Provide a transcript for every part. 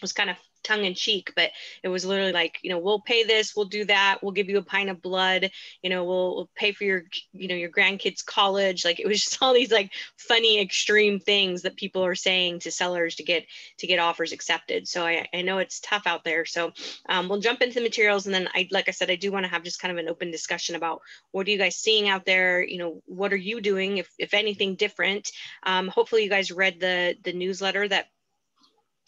was kind of tongue in cheek, but it was literally like, we'll pay this, we'll do that, we'll give you a pint of blood, we'll pay for your, your grandkids' college. Like, it was just all these like funny, extreme things that people are saying to sellers to get offers accepted. So I know it's tough out there. So we'll jump into the materials, and then like I said, I do want to have just kind of an open discussion about what are you guys seeing out there? What are you doing, if anything different? Hopefully you guys read the newsletter that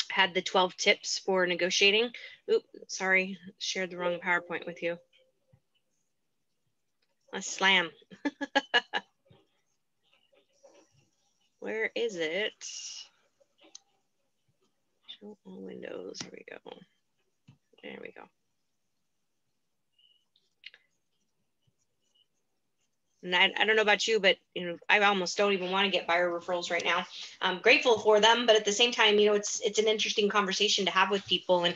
had the 12 tips for negotiating. Oops, sorry, shared the wrong PowerPoint with you. A slam. Where is it? Show all windows. Here we go. There we go. And I don't know about you, but I almost don't even want to get buyer referrals right now. I'm grateful for them, but at the same time, it's an interesting conversation to have with people. And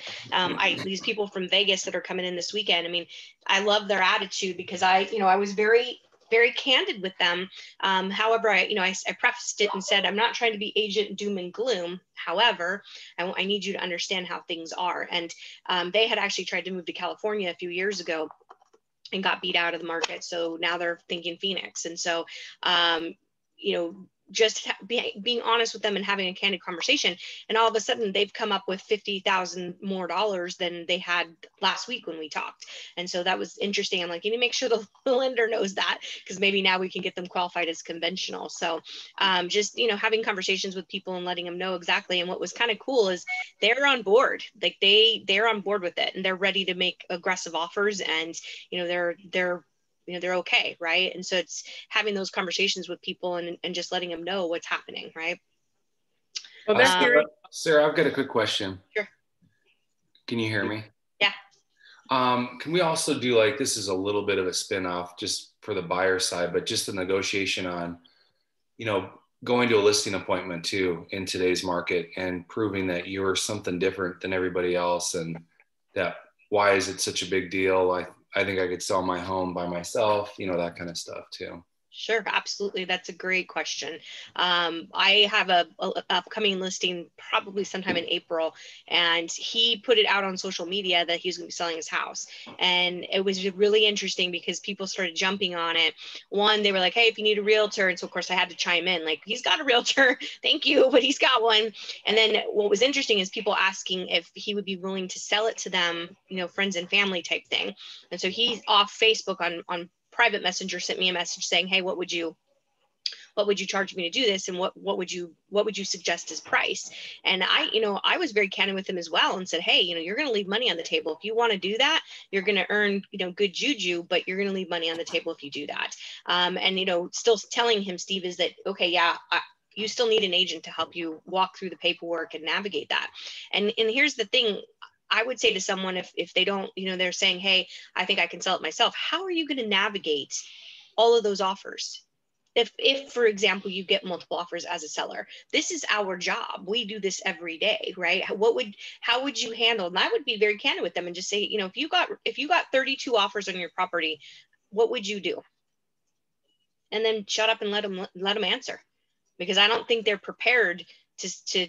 these people from Vegas that are coming in this weekend, I mean, I love their attitude, because I was very, very candid with them. However, I prefaced it and said, I'm not trying to be agent doom and gloom. However, I need you to understand how things are. And they had actually tried to move to California a few years ago and got beat out of the market. So now they're thinking Phoenix. And so, just being honest with them and having a candid conversation. And all of a sudden they've come up with $50,000 more than they had last week when we talked. And so that was interesting. I'm like, you need to make sure the lender knows that, because maybe now we can get them qualified as conventional. So just, having conversations with people and letting them know exactly. And what was kind of cool is they're on board, like they're on board with it, and they're ready to make aggressive offers, and, they're okay. Right. And so it's having those conversations with people and just letting them know what's happening. Right. Well, Sarah, I've got a quick question. Sure. Can you hear me? Yeah. Can we also do, like, this is a little bit of a spin-off just for the buyer side, but just the negotiation on, going to a listing appointment too in today's market and proving that you're something different than everybody else, and that why is it such a big deal? I think I could sell my home by myself, that kind of stuff too. Sure, absolutely. That's a great question. I have a upcoming listing probably sometime in April, and he put it out on social media that he's going to be selling his house. And it was really interesting because people started jumping on it. One, they were like, hey, if you need a realtor. And so of course I had to chime in, like, he's got a realtor, thank you, but he's got one. And then what was interesting is people asking if he would be willing to sell it to them, friends and family type thing. And so he's off Facebook on private messenger, sent me a message saying, hey, what would you charge me to do this? And what would you suggest as price? And I was very candid with him as well and said, hey, you're going to leave money on the table. If you want to do that, you're going to earn, good juju, but you're going to leave money on the table if you do that. And, still telling him, Steve, is that, okay, yeah, you still need an agent to help you walk through the paperwork and navigate that. And here's the thing. I would say to someone, if they don't, they're saying, hey, I think I can sell it myself. How are you going to navigate all of those offers? If, for example, you get multiple offers as a seller, this is our job. We do this every day, right? How would you handle? And I would be very candid with them and just say, if you got 32 offers on your property, what would you do? And then shut up and let them answer, because I don't think they're prepared to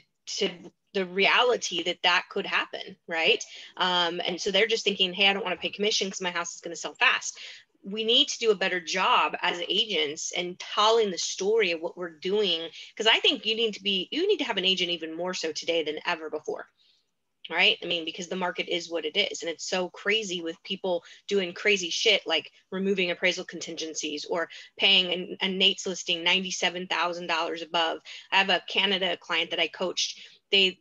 the reality that could happen, right? And so they're just thinking, hey, I don't want to pay commission because my house is going to sell fast. We need to do a better job as agents and telling the story of what we're doing, because I think you need to have an agent even more so today than ever before. Right? I mean, because the market is what it is. And it's so crazy with people doing crazy shit like removing appraisal contingencies or paying a Nate's listing $97,000 above. I have a Canada client that I coached. They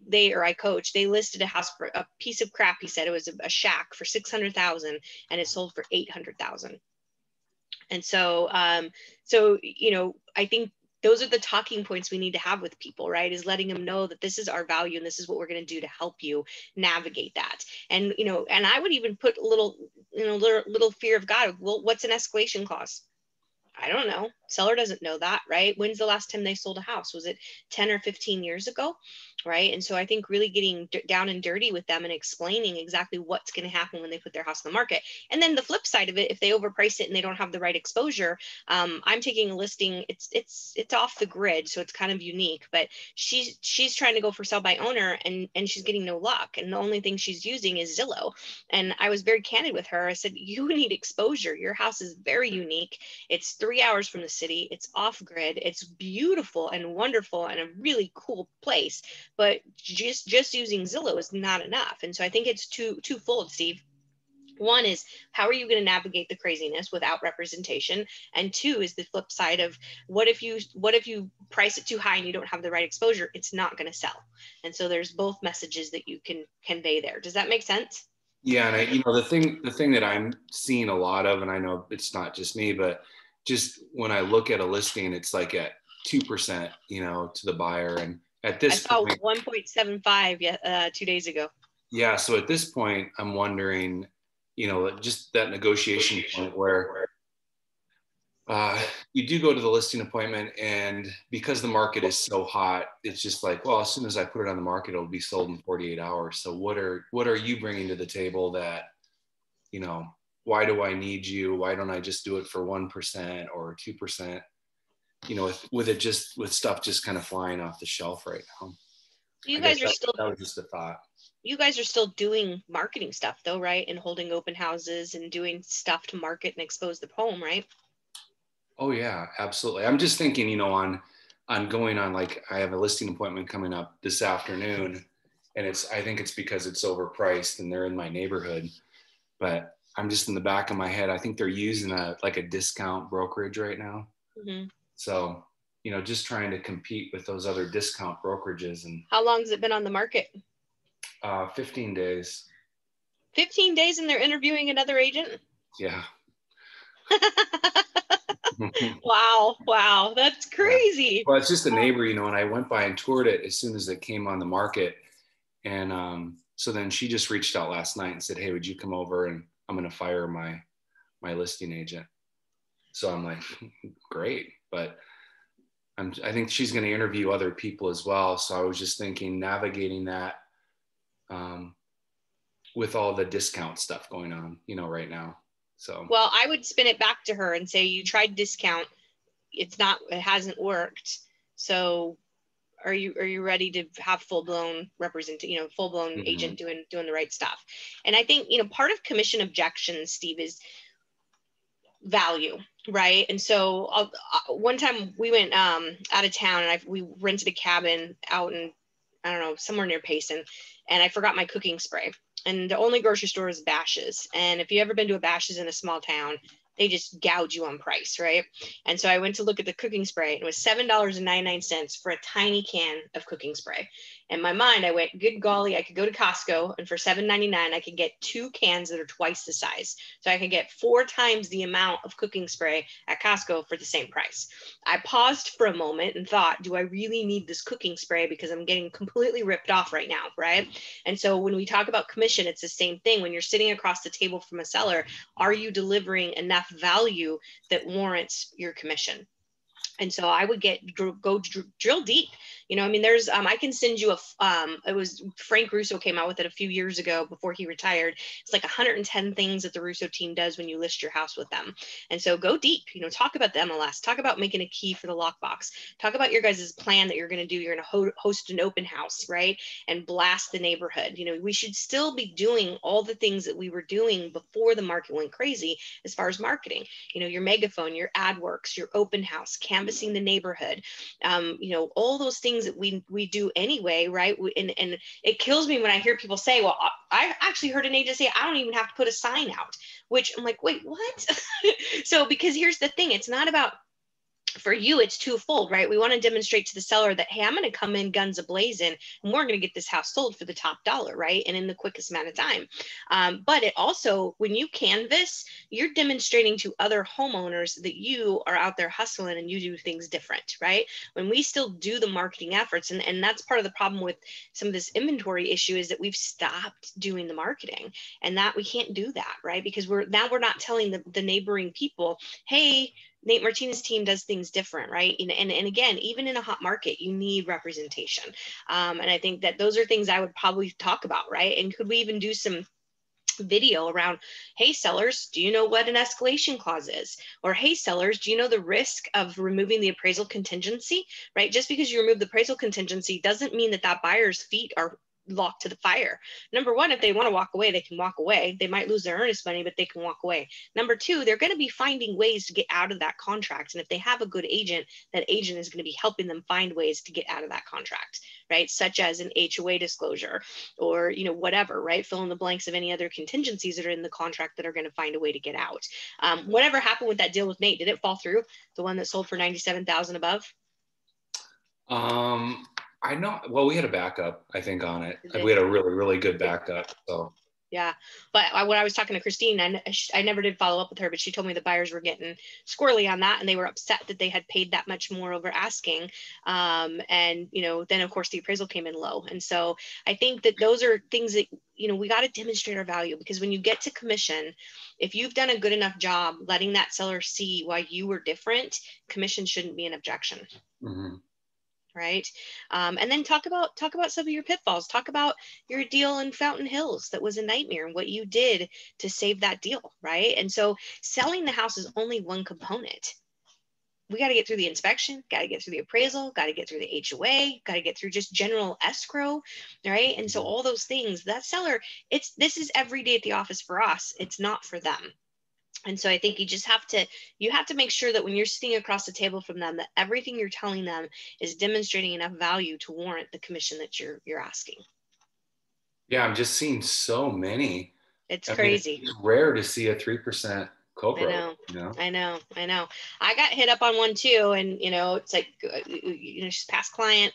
listed a house for a piece of crap. He said it was a shack for $600,000 and it sold for $800,000. And so, I think those are the talking points we need to have with people, right? Is letting them know that this is our value and this is what we're going to do to help you navigate that. And, and I would even put a little fear of God. Well, what's an escalation clause? I don't know. Seller doesn't know that, right? When's the last time they sold a house? Was it 10 or 15 years ago? Right. And so I think really getting down and dirty with them and explaining exactly what's going to happen when they put their house on the market. And then the flip side of it, if they overprice it and they don't have the right exposure, I'm taking a listing. It's off the grid, so it's kind of unique. But she's trying to go for sell by owner, and she's getting no luck. And the only thing she's using is Zillow. And I was very candid with her. I said, you need exposure. Your house is very unique. It's 3 hours from the city. It's off grid. It's beautiful and wonderful and a really cool place. But just using Zillow is not enough. And so I think it's twofold, Steve. One is, how are you going to navigate the craziness without representation? And two is the flip side of, what if you price it too high and you don't have the right exposure? It's not going to sell. And so there's both messages that you can convey there. Does that make sense? Yeah, and the thing that I'm seeing a lot of, and I know it's not just me, but just when I look at a listing, it's like at 2%, to the buyer, and at this I saw point, 1.75 2 days ago. yeah. So at this point, I'm wondering, just that negotiation point where you do go to the listing appointment, and because the market is so hot, it's just like, well, as soon as I put it on the market, it'll be sold in 48 hours. So what are you bringing to the table that, why do I need you? Why don't I just do it for 1% or 2%? With stuff just kind of flying off the shelf right now. That was just a thought. You guys are still doing marketing stuff though, right? And holding open houses and doing stuff to market and expose the home, right? Oh yeah, absolutely. I'm just thinking, on going on, like, I have a listing appointment coming up this afternoon, and I think it's because it's overpriced and they're in my neighborhood. But I'm just in the back of my head, I think they're using a discount brokerage right now. Mm-hmm. So, just trying to compete with those other discount brokerages. And how long has it been on the market? 15 days. 15 days and they're interviewing another agent? Yeah. Wow. That's crazy. Yeah. Well, it's just a neighbor, and I went by and toured it as soon as it came on the market. And so then she just reached out last night and said, hey, would you come over, and I'm going to fire my listing agent. So I'm like, great. But I think she's going to interview other people as well. So I was just thinking, navigating that with all the discount stuff going on, right now. So, well, I would spin it back to her and say, you tried discount. It hasn't worked. So are you ready to have full-blown full-blown agent doing the right stuff? And I think, part of commission objections, Steve, is value, right? And so one time we went out of town, and we rented a cabin out in, I don't know, somewhere near Payson, and I forgot my cooking spray. And the only grocery store is Bash's. And if you've ever been to a Bash's in a small town, they just gouge you on price, right? And so I went to look at the cooking spray, and it was $7.99 for a tiny can of cooking spray. In my mind, I went, good golly, I could go to Costco, and for $7.99, I could get 2 cans that are twice the size. So I could get 4 times the amount of cooking spray at Costco for the same price. I paused for a moment and thought, do I really need this cooking spray? Because I'm getting completely ripped off right now, right? And so when we talk about commission, it's the same thing. When you're sitting across the table from a seller, are you delivering enough value that warrants your commission? And so I would go drill deep. There's, I can send you it was Frank Russo came out with it a few years ago before he retired. It's like 110 things that the Russo team does when you list your house with them. And so go deep, talk about the MLS, talk about making a key for the lockbox, talk about your guys' plan that you're going to do. You're going to host an open house, right? And blast the neighborhood. We should still be doing all the things that we were doing before the market went crazy as far as marketing, your megaphone, your AdWorks, your open house, canvassing the neighborhood, all those things that we do anyway, right? And it kills me when I hear people say, well, I actually heard an agent say, I don't even have to put a sign out, which I'm like, wait, what? So, because here's the thing, it's not about, for you, it's twofold, right? We want to demonstrate to the seller that, hey, I'm going to come in guns a-blazing, and we're going to get this house sold for the top dollar, right? And in the quickest amount of time. But it also, when you canvas, you're demonstrating to other homeowners that you are out there hustling and you do things different, right? When we still do the marketing efforts, and that's part of the problem with some of this inventory issue, is that we've stopped doing the marketing, and that we can't do that, right? Because we're not telling the neighboring people, hey, Nate Martinez's team does things different, right? And again, even in a hot market, you need representation. And I think that those are things I would probably talk about, right? And could we even do some video around, hey sellers, do you know what an escalation clause is? Or hey sellers, do you know the risk of removing the appraisal contingency, right? Just because you remove the appraisal contingency doesn't mean that that buyer's feet are locked to the fire. Number one, if they want to walk away, they can walk away. They might lose their earnest money, but they can walk away. Number two, they're going to be finding ways to get out of that contract. And if they have a good agent, that agent is going to be helping them find ways to get out of that contract, right? Such as an HOA disclosure or, you know, whatever, right? Fill in the blanks of any other contingencies that are in the contract that are going to find a way to get out. Whatever happened with that deal with Nate? Did it fall through? The one that sold for 97,000 above? I know. Well, we had a backup, I think, on it. We had a really, really good backup. So yeah, but when I was talking to Christine, I never did follow up with her, but she told me the buyers were getting squirrely on that, and they were upset that they had paid that much more over asking. And you know, then of course the appraisal came in low, and so I think that those are things that, you know, we got to demonstrate our value, because when you get to commission, if you've done a good enough job letting that seller see why you were different, commission shouldn't be an objection. Mm-hmm. Right. And then talk about some of your pitfalls. Talk about your deal in Fountain Hills that was a nightmare and what you did to save that deal. Right. And so selling the house is only one component. We got to get through the inspection, got to get through the appraisal, got to get through the HOA, got to get through just general escrow. Right. And so all those things, that seller, this is every day at the office for us. It's not for them. And so I think you have to make sure that when you're sitting across the table from them, that everything you're telling them is demonstrating enough value to warrant the commission that you're asking. Yeah, I'm just seeing so many. It's crazy. It's rare to see a 3% co-broke. I know. I got hit up on one too, and you know, it's like, you know, she's past client.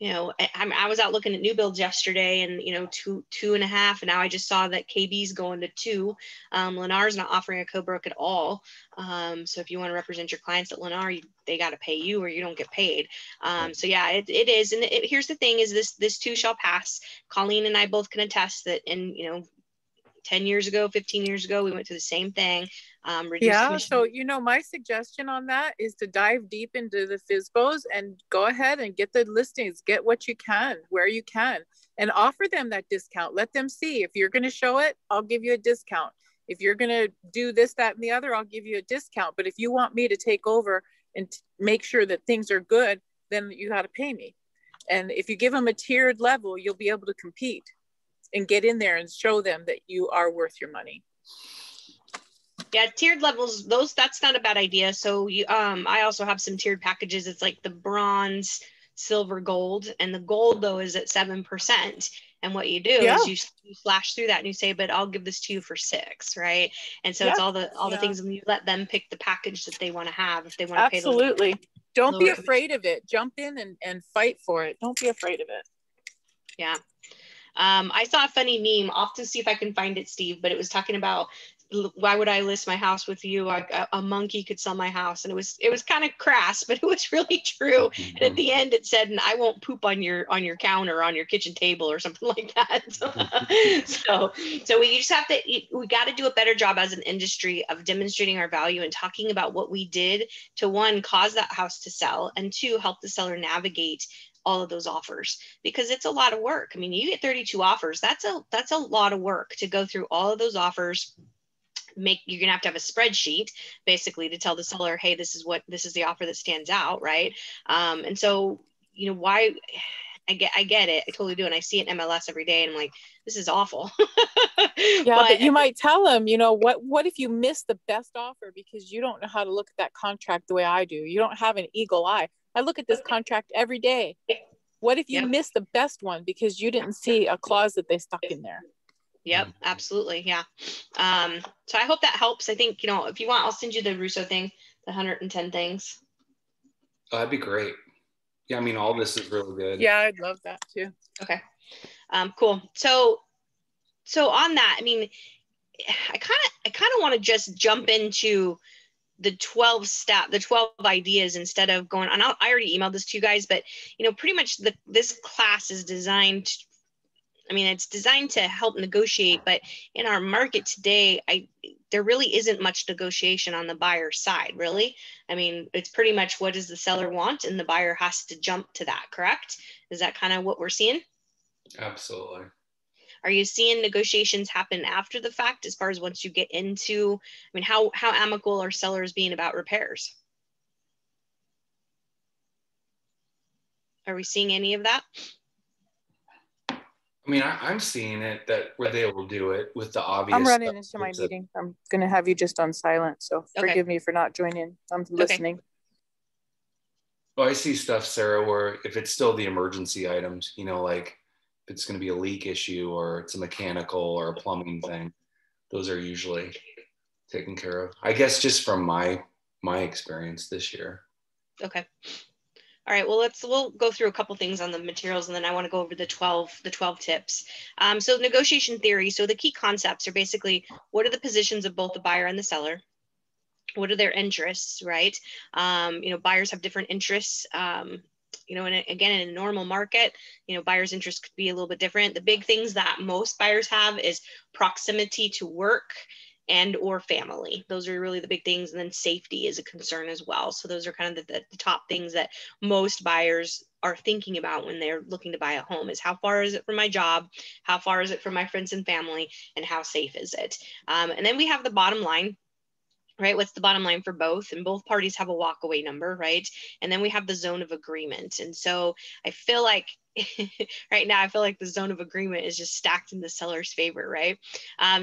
You know, I was out looking at new builds yesterday, and you know, 2.5, and now I just saw that KB's going to 2. Lennar's not offering a co-broke at all. So if you want to represent your clients at Lennar, they got to pay you, or you don't get paid. So yeah, it is. And here's the thing: is this too shall pass. Colleen and I both can attest that, in, you know, 10 years ago, 15 years ago, we went through the same thing. Yeah. Commission. So, you know, my suggestion on that is to dive deep into the FSBOs and go ahead and get the listings, get what you can, where you can, and offer them that discount. Let them see. If you're going to show it, I'll give you a discount. If you're going to do this, that, and the other, I'll give you a discount. But if you want me to take over and make sure that things are good, then you got to pay me. And if you give them a tiered level, you'll be able to compete and get in there and show them that you are worth your money. Yeah, tiered levels, that's not a bad idea. So I also have some tiered packages. It's like the bronze, silver, gold, and the gold though is at 7%. And what you do is you flash through that and you say, but I'll give this to you for 6, right? And so it's all the things, and you let them pick the package that they want to have, if they want to pay. Absolutely. Don't be afraid of it. Jump in and fight for it. Don't be afraid of it. Yeah. I saw a funny meme. I'll have to see if I can find it, Steve, but it was talking about, why would I list my house with you? A monkey could sell my house. And it was kind of crass, but it was really true. And at the end it said, and I won't poop on your counter, on your kitchen table, or something like that. So we just have to, we got to do a better job as an industry of demonstrating our value and talking about what we did to, 1, cause that house to sell, and 2, help the seller navigate all of those offers, because it's a lot of work. I mean, you get 32 offers. That's a lot of work to go through all of those offers. You're gonna have to have a spreadsheet basically to tell the seller, hey, this is the offer that stands out, right? And so, you know, why I get it, I totally do, and I see it in MLS every day, and I'm like, this is awful. but you might tell them, you know, what if you miss the best offer because you don't know how to look at that contract the way I do? You don't have an eagle eye. I look at this contract every day. What if you miss the best one because you didn't see a clause that they stuck in there? Yep, absolutely. Yeah. So I hope that helps. I think, you know, if you want, I'll send you the Russo thing, the 110 things. Oh, that'd be great. Yeah, I mean, all this is really good. Yeah, I'd love that too. Okay. Cool. So on that, I mean, I kind of want to just jump into the 12 ideas instead of going on. I already emailed this to you guys, but you know, pretty much this class is designed, it's designed to help negotiate, but in our market today, there really isn't much negotiation on the buyer side, really. I mean, it's pretty much what does the seller want, and the buyer has to jump to that, correct? Is that kind of what we're seeing? Absolutely. Are you seeing negotiations happen after the fact, as far as once you get into, I mean, how amicable are sellers being about repairs? Are we seeing any of that? I mean, I'm seeing it that where they will do it with the obvious. I'm running into my meeting. I'm going to have you just on silent. So forgive me for not joining. I'm listening. Okay. Well, I see stuff, Sarah, where if it's still the emergency items, you know, like if it's going to be a leak issue or it's a mechanical or a plumbing thing, those are usually taken care of. I guess just from my experience this year. Okay. All right, well, we'll go through a couple things on the materials, and then I want to go over the 12 tips. So negotiation theory. So the key concepts are basically, what are the positions of both the buyer and the seller? What are their interests, right? You know, buyers have different interests. You know, and again, in a normal market, you know, buyers' interests could be a little bit different. The big things that most buyers have is proximity to work and or family. Those are really the big things. And then safety is a concern as well. So those are kind of the top things that most buyers are thinking about when they're looking to buy a home, is how far is it from my job? How far is it from my friends and family? And how safe is it? And then we have the bottom line, right? What's the bottom line for both? And both parties have a walkaway number, right? And then we have the zone of agreement. And so I feel like right now, I feel like the zone of agreement is just stacked in the seller's favor, right?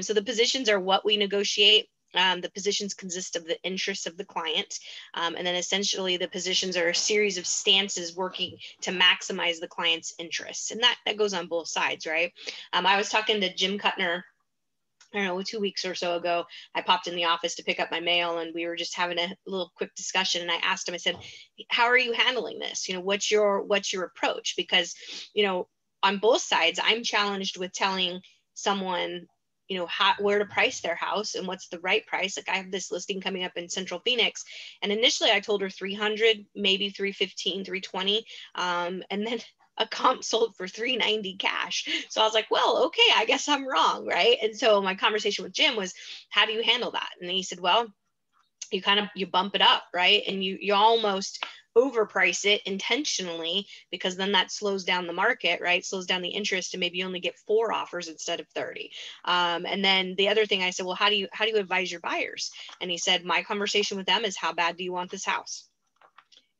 So the positions are what we negotiate. The positions consist of the interests of the client. And then essentially the positions are a series of stances working to maximize the client's interests. And that goes on both sides, right? I was talking to Jim Kuttner, I don't know, 2 weeks or so ago. I popped in the office to pick up my mail, and we were just having a little quick discussion. And I asked him, I said, how are you handling this? You know, what's your approach? Because, you know, on both sides, I'm challenged with telling someone, you know, where to price their house and what's the right price. Like, I have this listing coming up in Central Phoenix, and initially I told her 300, maybe 315, 320. And then a comp sold for 390 cash. So I was like, well, okay, I guess I'm wrong, right? And so my conversation with Jim was, how do you handle that? And he said, well, you bump it up, right? And you almost overprice it intentionally, because then that slows down the market, right? Slows down the interest, and maybe you only get 4 offers instead of 30. And then the other thing I said, well, how do you advise your buyers? And he said, my conversation with them is, how bad do you want this house?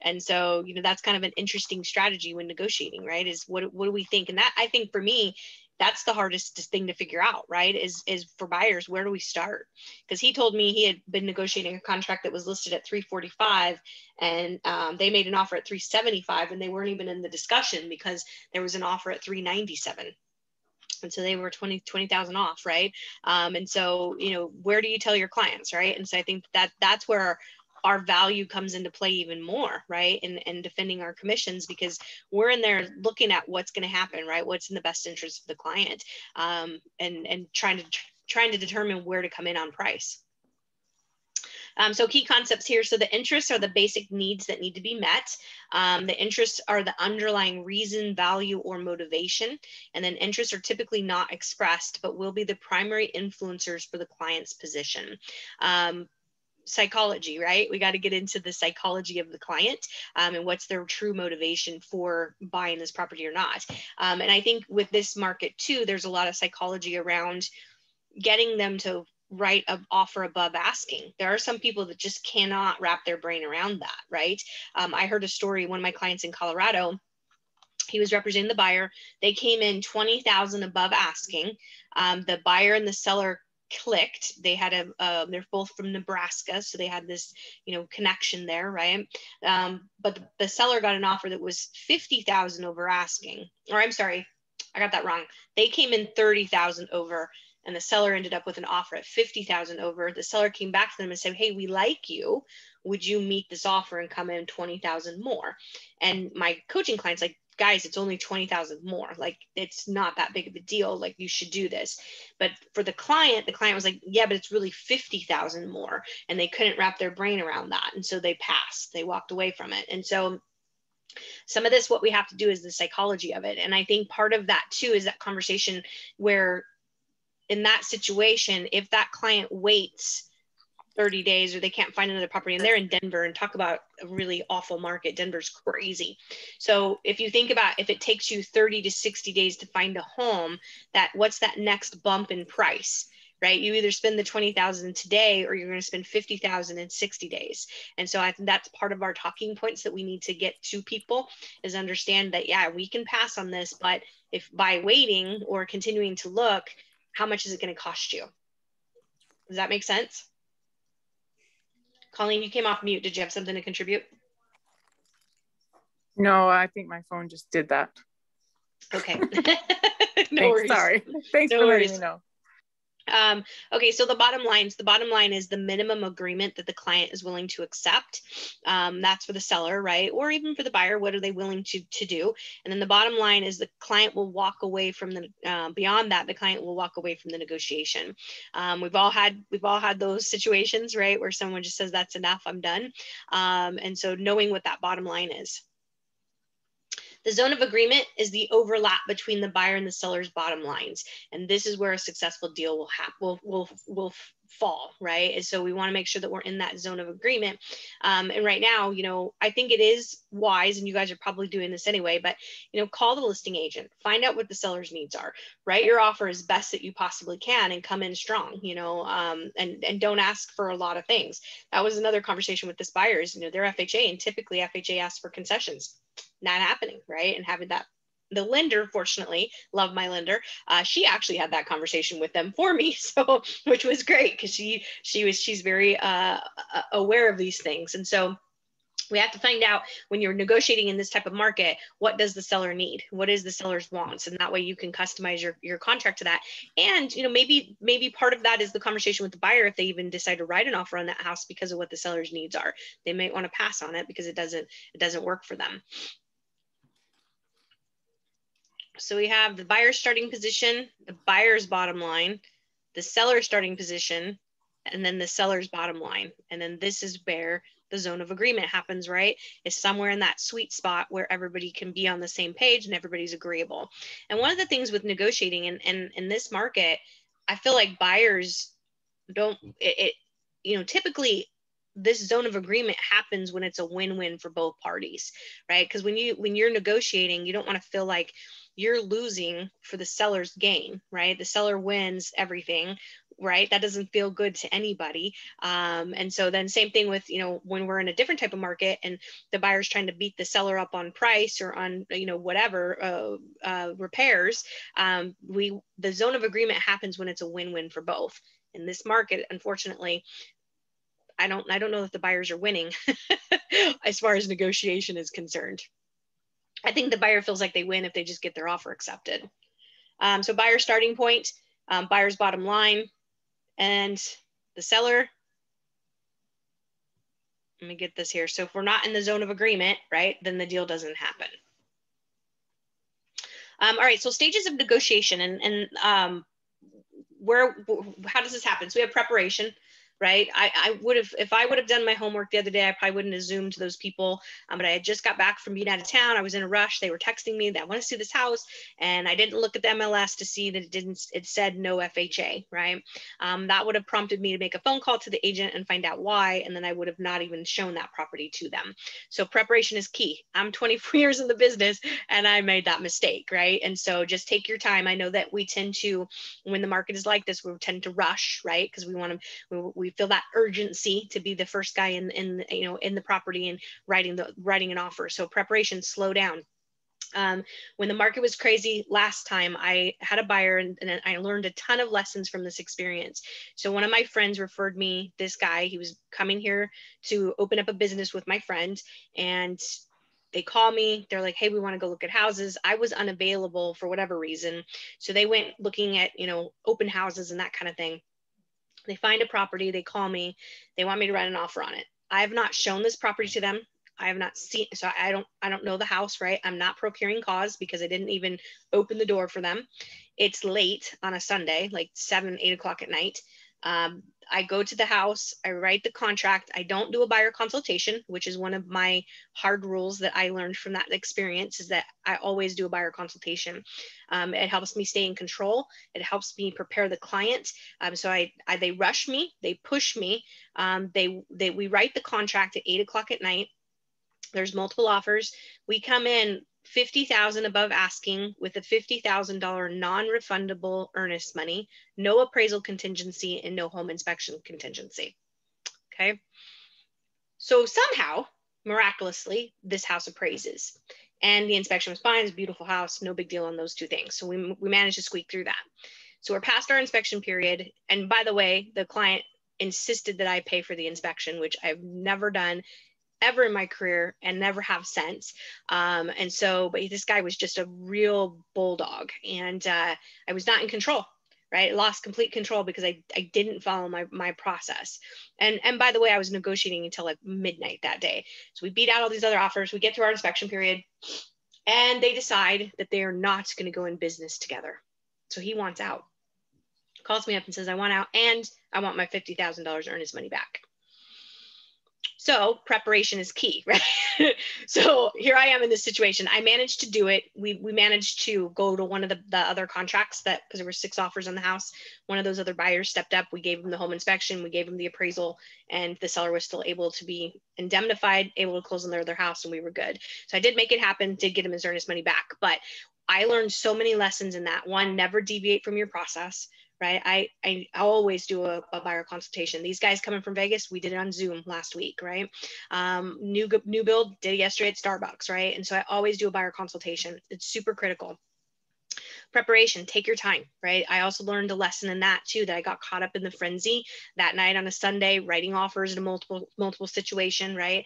And so, you know, that's kind of an interesting strategy when negotiating, right? Is what do we think? And that, I think for me, that's the hardest thing to figure out, right? Is for buyers, where do we start? Because he told me he had been negotiating a contract that was listed at 345, and they made an offer at 375, and they weren't even in the discussion because there was an offer at 397. And so they were 20,000 off, right? And so, you know, where do you tell your clients, right? And so I think that's where our value comes into play even more, right? And defending our commissions, because we're in there looking at what's going to happen, right? What's in the best interest of the client, and trying to determine where to come in on price. So key concepts here. So the interests are the basic needs that need to be met. The interests are the underlying reason, value, or motivation. And then interests are typically not expressed, but will be the primary influencers for the client's position. Psychology, right? We got to get into the psychology of the client, and what's their true motivation for buying this property or not. And I think with this market too, there's a lot of psychology around getting them to write an offer above asking. There are some people that just cannot wrap their brain around that, right? I heard a story, one of my clients in Colorado, he was representing the buyer. They came in 20,000 above asking. The buyer and the seller clicked. They had they're both from Nebraska, so they had this, you know, connection there, right? But the seller got an offer that was 50,000 over asking. Or I'm sorry, I got that wrong. They came in 30,000 over, and the seller ended up with an offer at 50,000 over. The seller came back to them and said, hey, we like you. Would you meet this offer and come in 20,000 more? And my coaching clients like, guys, it's only 20,000 more. Like, it's not that big of a deal. Like, you should do this. But for the client was like, yeah, but it's really 50,000 more. And they couldn't wrap their brain around that. And so they passed, they walked away from it. And so some of this, what we have to do is the psychology of it. And I think part of that too is that conversation where in that situation, if that client waits 30 days or they can't find another property, and they're in Denver, and talk about a really awful market. Denver's crazy. So if you think about, if it takes you 30 to 60 days to find a home, what's that next bump in price? Right? You either spend the 20,000 today, or you're going to spend 50,000 in 60 days. And so I think that's part of our talking points that we need to get to people, is understand that, yeah, we can pass on this, but if by waiting or continuing to look, how much is it going to cost you? Does that make sense? Colleen, you came off mute. Did you have something to contribute? No, I think my phone just did that. Okay. No worries. Sorry. Thanks for letting me know. Okay, so the bottom line is the minimum agreement that the client is willing to accept. That's for the seller, right? Or even for the buyer, what are they willing to do? And then the bottom line is the client will walk away from the, beyond that, the client will walk away from the negotiation. We've all had those situations, right? Where someone just says, that's enough, I'm done. And so knowing what that bottom line is. The zone of agreement is the overlap between the buyer and the seller's bottom lines. And this is where a successful deal will fall, right? And so we want to make sure that we're in that zone of agreement. And right now, I think it is wise, and you guys are probably doing this anyway, but, call the listing agent, find out what the seller's needs are, write your offer as best that you possibly can, and come in strong, and don't ask for a lot of things. That was another conversation with this buyer is, they're FHA, and typically FHA asks for concessions. Not happening, right? And having that, the lender, fortunately, love my lender. She actually had that conversation with them for me, so which was great, because she's very aware of these things. And so we have to find out, when you're negotiating in this type of market, what does the seller need? What is the seller's wants? And that way you can customize your contract to that. And maybe part of that is the conversation with the buyer. If they even decide to write an offer on that house because of what the seller's needs are, they might want to pass on it because it doesn't work for them. So we have the buyer's starting position, the buyer's bottom line, the seller's starting position, and then the seller's bottom line. And then this is where the zone of agreement happens, right? Is somewhere in that sweet spot where everybody can be on the same page and everybody's agreeable. And one of the things with negotiating and in this market, I feel like buyers don't, typically this zone of agreement happens when it's a win-win for both parties, right? Because when you're negotiating, you don't want to feel like you're losing for the seller's gain, right? The seller wins everything, right? That doesn't feel good to anybody. And so then same thing with, when we're in a different type of market and the buyer's trying to beat the seller up on price or on, whatever, repairs, the zone of agreement happens when it's a win-win for both. In this market, unfortunately, I don't know that the buyers are winning as far as negotiation is concerned. I think the buyer feels like they win if they just get their offer accepted. So buyer starting point, buyer's bottom line, and the seller. Let me get this here. So if we're not in the zone of agreement, right, then the deal doesn't happen. All right, so stages of negotiation and how does this happen? So we have preparation. Right. I would have, if I would have done my homework the other day, I probably wouldn't have Zoomed to those people. But I had just got back from being out of town. I was in a rush. They were texting me that I want to see this house. And I didn't look at the MLS to see that it said no FHA. Right. That would have prompted me to make a phone call to the agent and find out why. And then I would have not even shown that property to them. So preparation is key. I'm 24 years in the business and I made that mistake. Right. And so just take your time. I know that we tend to, when the market is like this, we tend to rush, right? Because we feel that urgency to be the first guy in the property and writing an offer. So preparation, slow down. When the market was crazy last time, I had a buyer and I learned a ton of lessons from this experience. So one of my friends referred me this guy. He was coming here to open up a business with my friend, and they call me. They're like, hey, we want to go look at houses. I was unavailable for whatever reason. So they went looking at, open houses and that kind of thing. They find a property, they call me, they want me to write an offer on it. I have not shown this property to them. I have not seen, so I don't know the house, right? I'm not procuring cause because I didn't even open the door for them. It's late on a Sunday, like 7, 8 o'clock at night. I go to the house, I write the contract. I don't do a buyer consultation, which is one of my hard rules that I learned from that experience, is that I always do a buyer consultation. It helps me stay in control. It helps me prepare the client. So they rush me, they push me. We write the contract at 8 o'clock at night. There's multiple offers. We come in 50,000 above asking with a $50,000 non-refundable earnest money, no appraisal contingency, and no home inspection contingency. Okay. So somehow, miraculously, this house appraises, and the inspection was fine. It's a beautiful house, no big deal on those two things. So we managed to squeak through that. So we're past our inspection period. And by the way, the client insisted that I pay for the inspection, which I've never done ever in my career and never have since. And so, but this guy was just a real bulldog, and I was not in control, right? I lost complete control because I didn't follow my process. And by the way, I was negotiating until like midnight that day. So we beat out all these other offers. We get through our inspection period, and they decide that they are not going to go in business together. So he wants out. Calls me up and says, I want out, and I want my $50,000 earnest money back. So preparation is key, right? So here I am in this situation. I managed to do it. We managed to go to one of the other contracts, that because there were 6 offers on the house. One of those other buyers stepped up. We gave him the home inspection. We gave him the appraisal, and the seller was still able to be indemnified, able to close on their other house, and we were good. So I did make it happen, did get him his earnest money back. But I learned so many lessons in that. One, never deviate from your process. Right. I always do a buyer consultation. These guys coming from Vegas, we did it on Zoom last week. Right. New build, did it yesterday at Starbucks. Right. And so I always do a buyer consultation. It's super critical. Preparation, take your time, right? I also learned a lesson in that too, that I got caught up in the frenzy that night on a Sunday, writing offers in a multiple situation, right?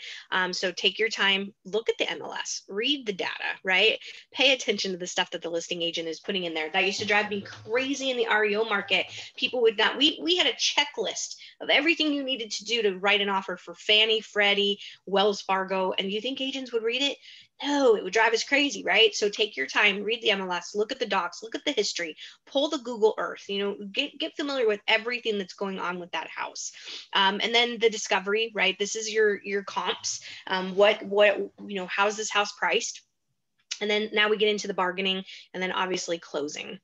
So take your time, look at the MLS, read the data, right? Pay attention to the stuff that the listing agent is putting in there. That used to drive me crazy in the REO market. People would not, we had a checklist of everything you needed to do to write an offer for Fannie, Freddie, Wells Fargo. And do you think agents would read it? No, it would drive us crazy, right? So take your time, read the MLS, look at the docs, look at the history, pull the Google Earth, get familiar with everything that's going on with that house. And then the discovery, right? This is your comps. How's this house priced? And then now we get into the bargaining, and then obviously closing.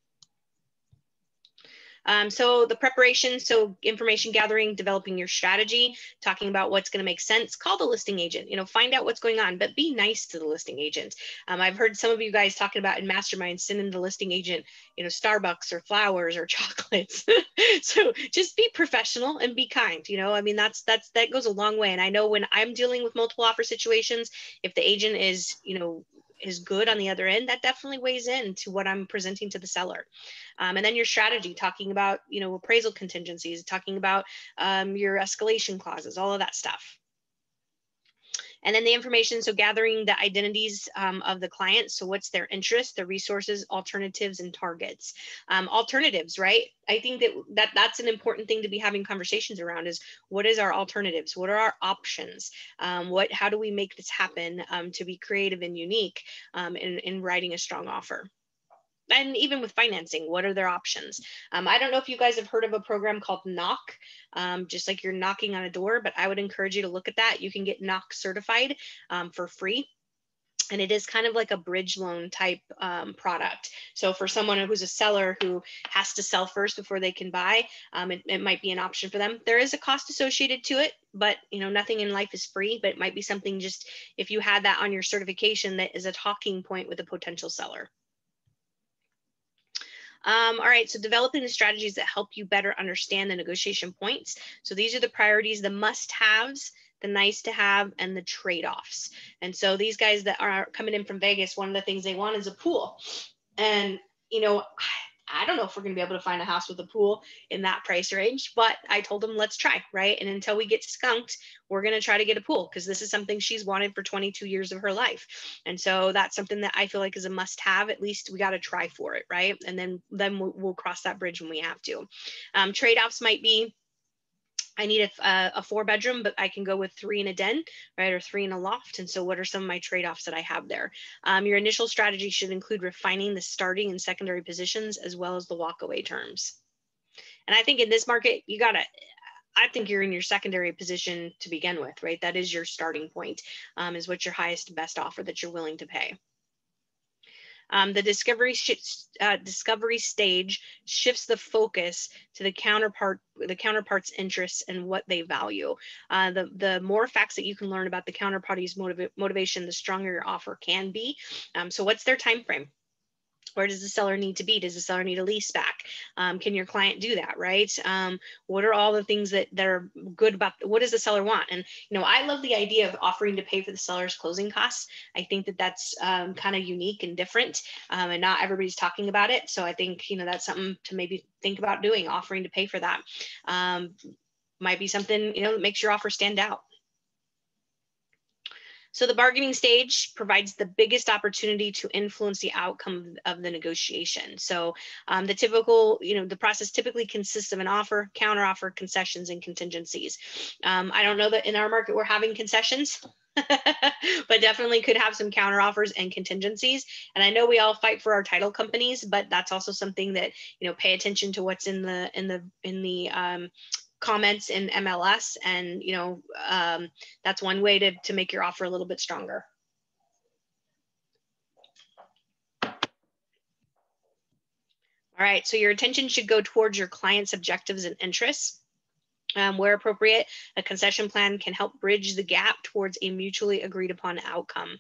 So the preparation, so information gathering, developing your strategy, talking about what's going to make sense. Call the listing agent, find out what's going on, but be nice to the listing agent. I've heard some of you guys talking about in masterminds, sending the listing agent, Starbucks or flowers or chocolates. So just be professional and be kind. That goes a long way. And I know when I'm dealing with multiple offer situations, if the agent is, is good on the other end, that definitely weighs into what I'm presenting to the seller. And then your strategy, talking about, appraisal contingencies, talking about your escalation clauses, all of that stuff. And then the information, so gathering the identities of the client. So what's their interest, their resources, alternatives, and targets. Alternatives, right? I think that's an important thing to be having conversations around, is what is our alternatives? What are our options? How do we make this happen to be creative and unique in writing a strong offer? And even with financing, what are their options? I don't know if you guys have heard of a program called Knock, just like you're knocking on a door, but I would encourage you to look at that. You can get Knock certified for free. And it is kind of like a bridge loan type product. So for someone who's a seller who has to sell first before they can buy, it might be an option for them. There is a cost associated to it, but nothing in life is free, but it might be something, just if you had that on your certification, that is a talking point with a potential seller. All right, so developing the strategies that help you better understand the negotiation points. So these are the priorities, the must-haves, the nice to have, and the trade-offs. And so these guys that are coming in from Vegas, one of the things they want is a pool. And, I don't know if we're going to be able to find a house with a pool in that price range, but I told them, let's try, right? And until we get skunked, we're going to try to get a pool, because this is something she's wanted for 22 years of her life. And so that's something that I feel like is a must have. At least we got to try for it, right? And then we'll cross that bridge when we have to. Trade-offs might be, I need a 4-bedroom, but I can go with 3 in a den, right? Or 3 in a loft. And so what are some of my trade-offs that I have there? Your initial strategy should include refining the starting and secondary positions, as well as the walkaway terms. And I think in this market, I think you're in your secondary position to begin with, right? That is your starting point, is what's your highest and best offer that you're willing to pay. The discovery stage shifts the focus to the counterpart's interests and what they value. The more facts that you can learn about the counterparty's motivation, the stronger your offer can be. So what's their time frame? Where does the seller need to be? Does the seller need a lease back? Can your client do that, right? What are all the things that are good about, what does the seller want? And, I love the idea of offering to pay for the seller's closing costs. I think that that's kind of unique and different, and not everybody's talking about it. So I think, that's something to maybe think about doing, offering to pay for that. Might be something, that makes your offer stand out. So the bargaining stage provides the biggest opportunity to influence the outcome of the negotiation. So the typical, the process typically consists of an offer, counteroffer, concessions, and contingencies. I don't know that in our market we're having concessions, but definitely could have some counteroffers and contingencies. And I know we all fight for our title companies, but that's also something that, pay attention to what's in the comments in MLS, and that's one way to make your offer a little bit stronger. All right, so your attention should go towards your client's objectives and interests. Where appropriate, a concession plan can help bridge the gap towards a mutually agreed upon outcome.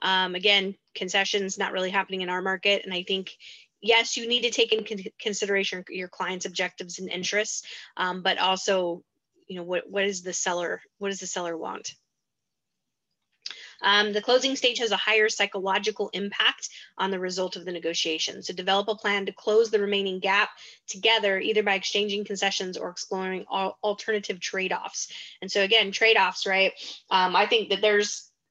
Again, concessions not really happening in our market, and I think, yes, you need to take into consideration your client's objectives and interests, but also, what does the seller want? The closing stage has a higher psychological impact on the result of the negotiation. So develop a plan to close the remaining gap together, either by exchanging concessions or exploring alternative trade-offs. And so again, trade-offs, right? I think that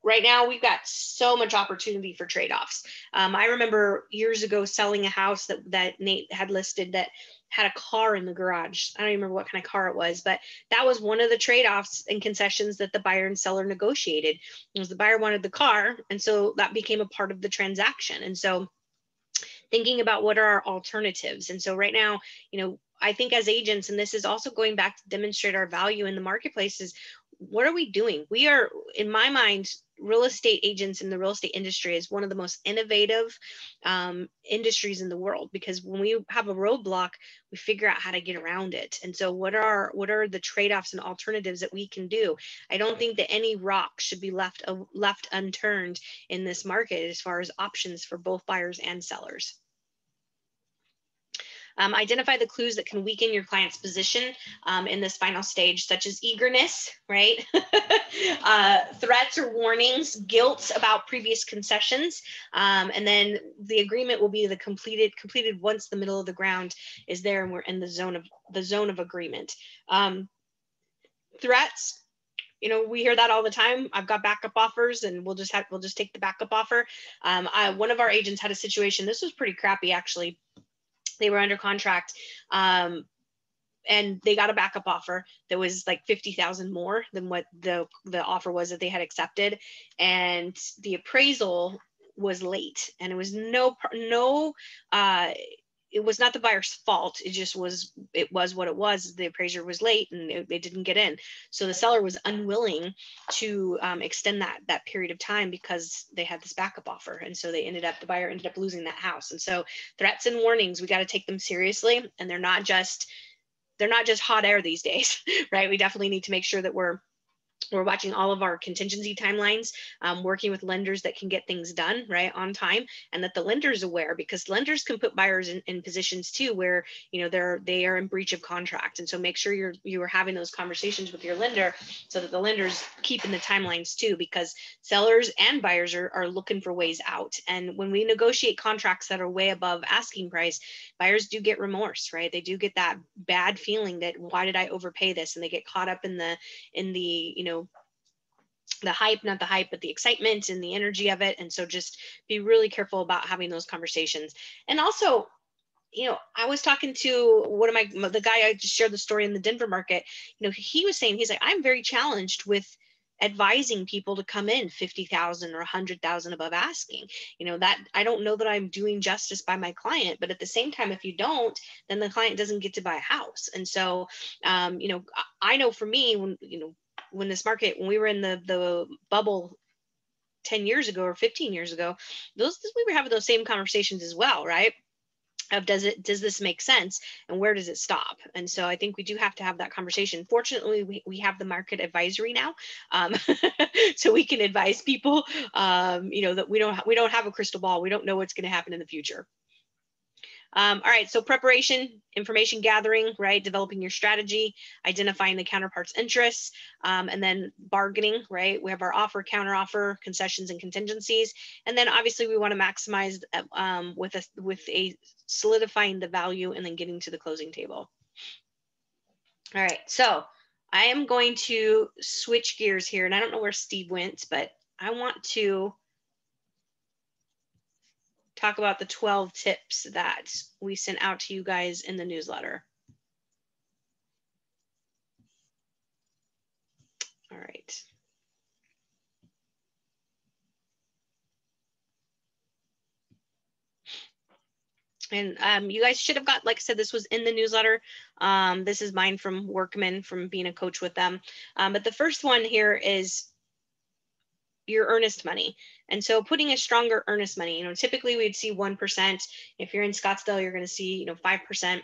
right now, we've got so much opportunity for trade-offs. I remember years ago selling a house that Nate had listed that had a car in the garage. I don't even remember what kind of car it was, but that was one of the trade-offs and concessions that the buyer and seller negotiated. It was the buyer wanted the car, and so that became a part of the transaction. And so thinking about what are our alternatives. And so right now, I think as agents, and this is also going back to demonstrate our value in the marketplace, is what are we doing? We are, in my mind, real estate agents in the real estate industry is one of the most innovative industries in the world, because when we have a roadblock, we figure out how to get around it. And so what are the trade-offs and alternatives that we can do? I don't think that any rock should be left unturned in this market as far as options for both buyers and sellers. Identify the clues that can weaken your client's position in this final stage, such as eagerness, right? Threats or warnings, guilt about previous concessions, and then the agreement will be completed once the middle of the ground is there and we're in the zone of agreement. Threats. We hear that all the time. I've got backup offers, and we'll just take the backup offer. One of our agents had a situation. This was pretty crappy, actually. They were under contract, and they got a backup offer that was like $50,000 more than what the offer was that they had accepted. And the appraisal was late, and it was it was not the buyer's fault. It was what it was. The appraiser was late, and they didn't get in. So the seller was unwilling to extend that period of time because they had this backup offer. And so the buyer ended up losing that house. And so threats and warnings, we got to take them seriously. And they're not just hot air these days, right? We definitely need to make sure that we're watching all of our contingency timelines, working with lenders that can get things done right on time, and that the lender's aware, because lenders can put buyers in positions too where they are in breach of contract. And so make sure you are having those conversations with your lender so that the lender's keeping the timelines too, because sellers and buyers are looking for ways out. And when we negotiate contracts that are way above asking price, buyers do get remorse, right? They do get that bad feeling that, why did I overpay this? And they get caught up in the the hype, not the hype, but the excitement and the energy of it. And so just be really careful about having those conversations. And also, I was talking to the guy I just shared the story in the Denver market. He was saying, he's like, I'm very challenged with advising people to come in 50,000 or 100,000 above asking. That I don't know that I'm doing justice by my client, but at the same time, if you don't, then the client doesn't get to buy a house. And so, I know for me, when this market, when we were in the bubble 10 years ago or 15 years ago, we were having those same conversations as well, right? Of does this make sense, and where does it stop? And so I think we do have to have that conversation. Fortunately, we have the market advisory now, so we can advise people, that we don't have a crystal ball. We don't know what's going to happen in the future. All right, so preparation, information gathering, right? Developing your strategy, identifying the counterpart's interests, and then bargaining, right? We have our offer, counteroffer, concessions, and contingencies. And then obviously we want to maximize with a solidifying the value and then getting to the closing table. All right, so I am going to switch gears here, and I don't know where Steve went, but I want to talk about the 12 tips that we sent out to you guys in the newsletter. All right. And you guys should have got, like I said, this was in the newsletter. This is mine from Workman, from being a coach with them. But the first one here is your earnest money. And so putting a stronger earnest money, typically we'd see 1%. If you're in Scottsdale, you're going to see, 5%,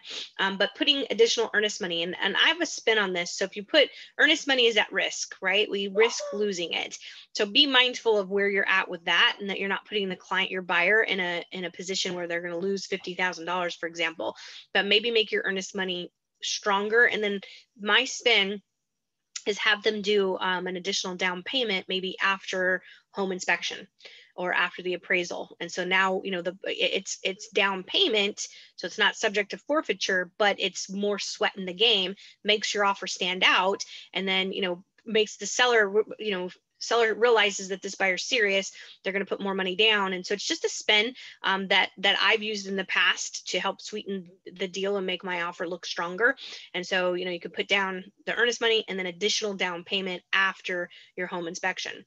but putting additional earnest money. And I have a spin on this. So if you put earnest money is at risk, right? We risk losing it. So be mindful of where you're at with that, and that you're not putting the client, your buyer, in a position where they're going to lose $50,000, for example, but maybe make your earnest money stronger. And then my spin is have them do an additional down payment, maybe after home inspection or after the appraisal. And so now, it's down payment, so it's not subject to forfeiture, but it's more sweat in the game, makes your offer stand out, and then, makes the seller, seller realizes that this buyer's serious, they're going to put more money down. And so it's just a spin that I've used in the past to help sweeten the deal and make my offer look stronger. And so, you could put down the earnest money and then additional down payment after your home inspection.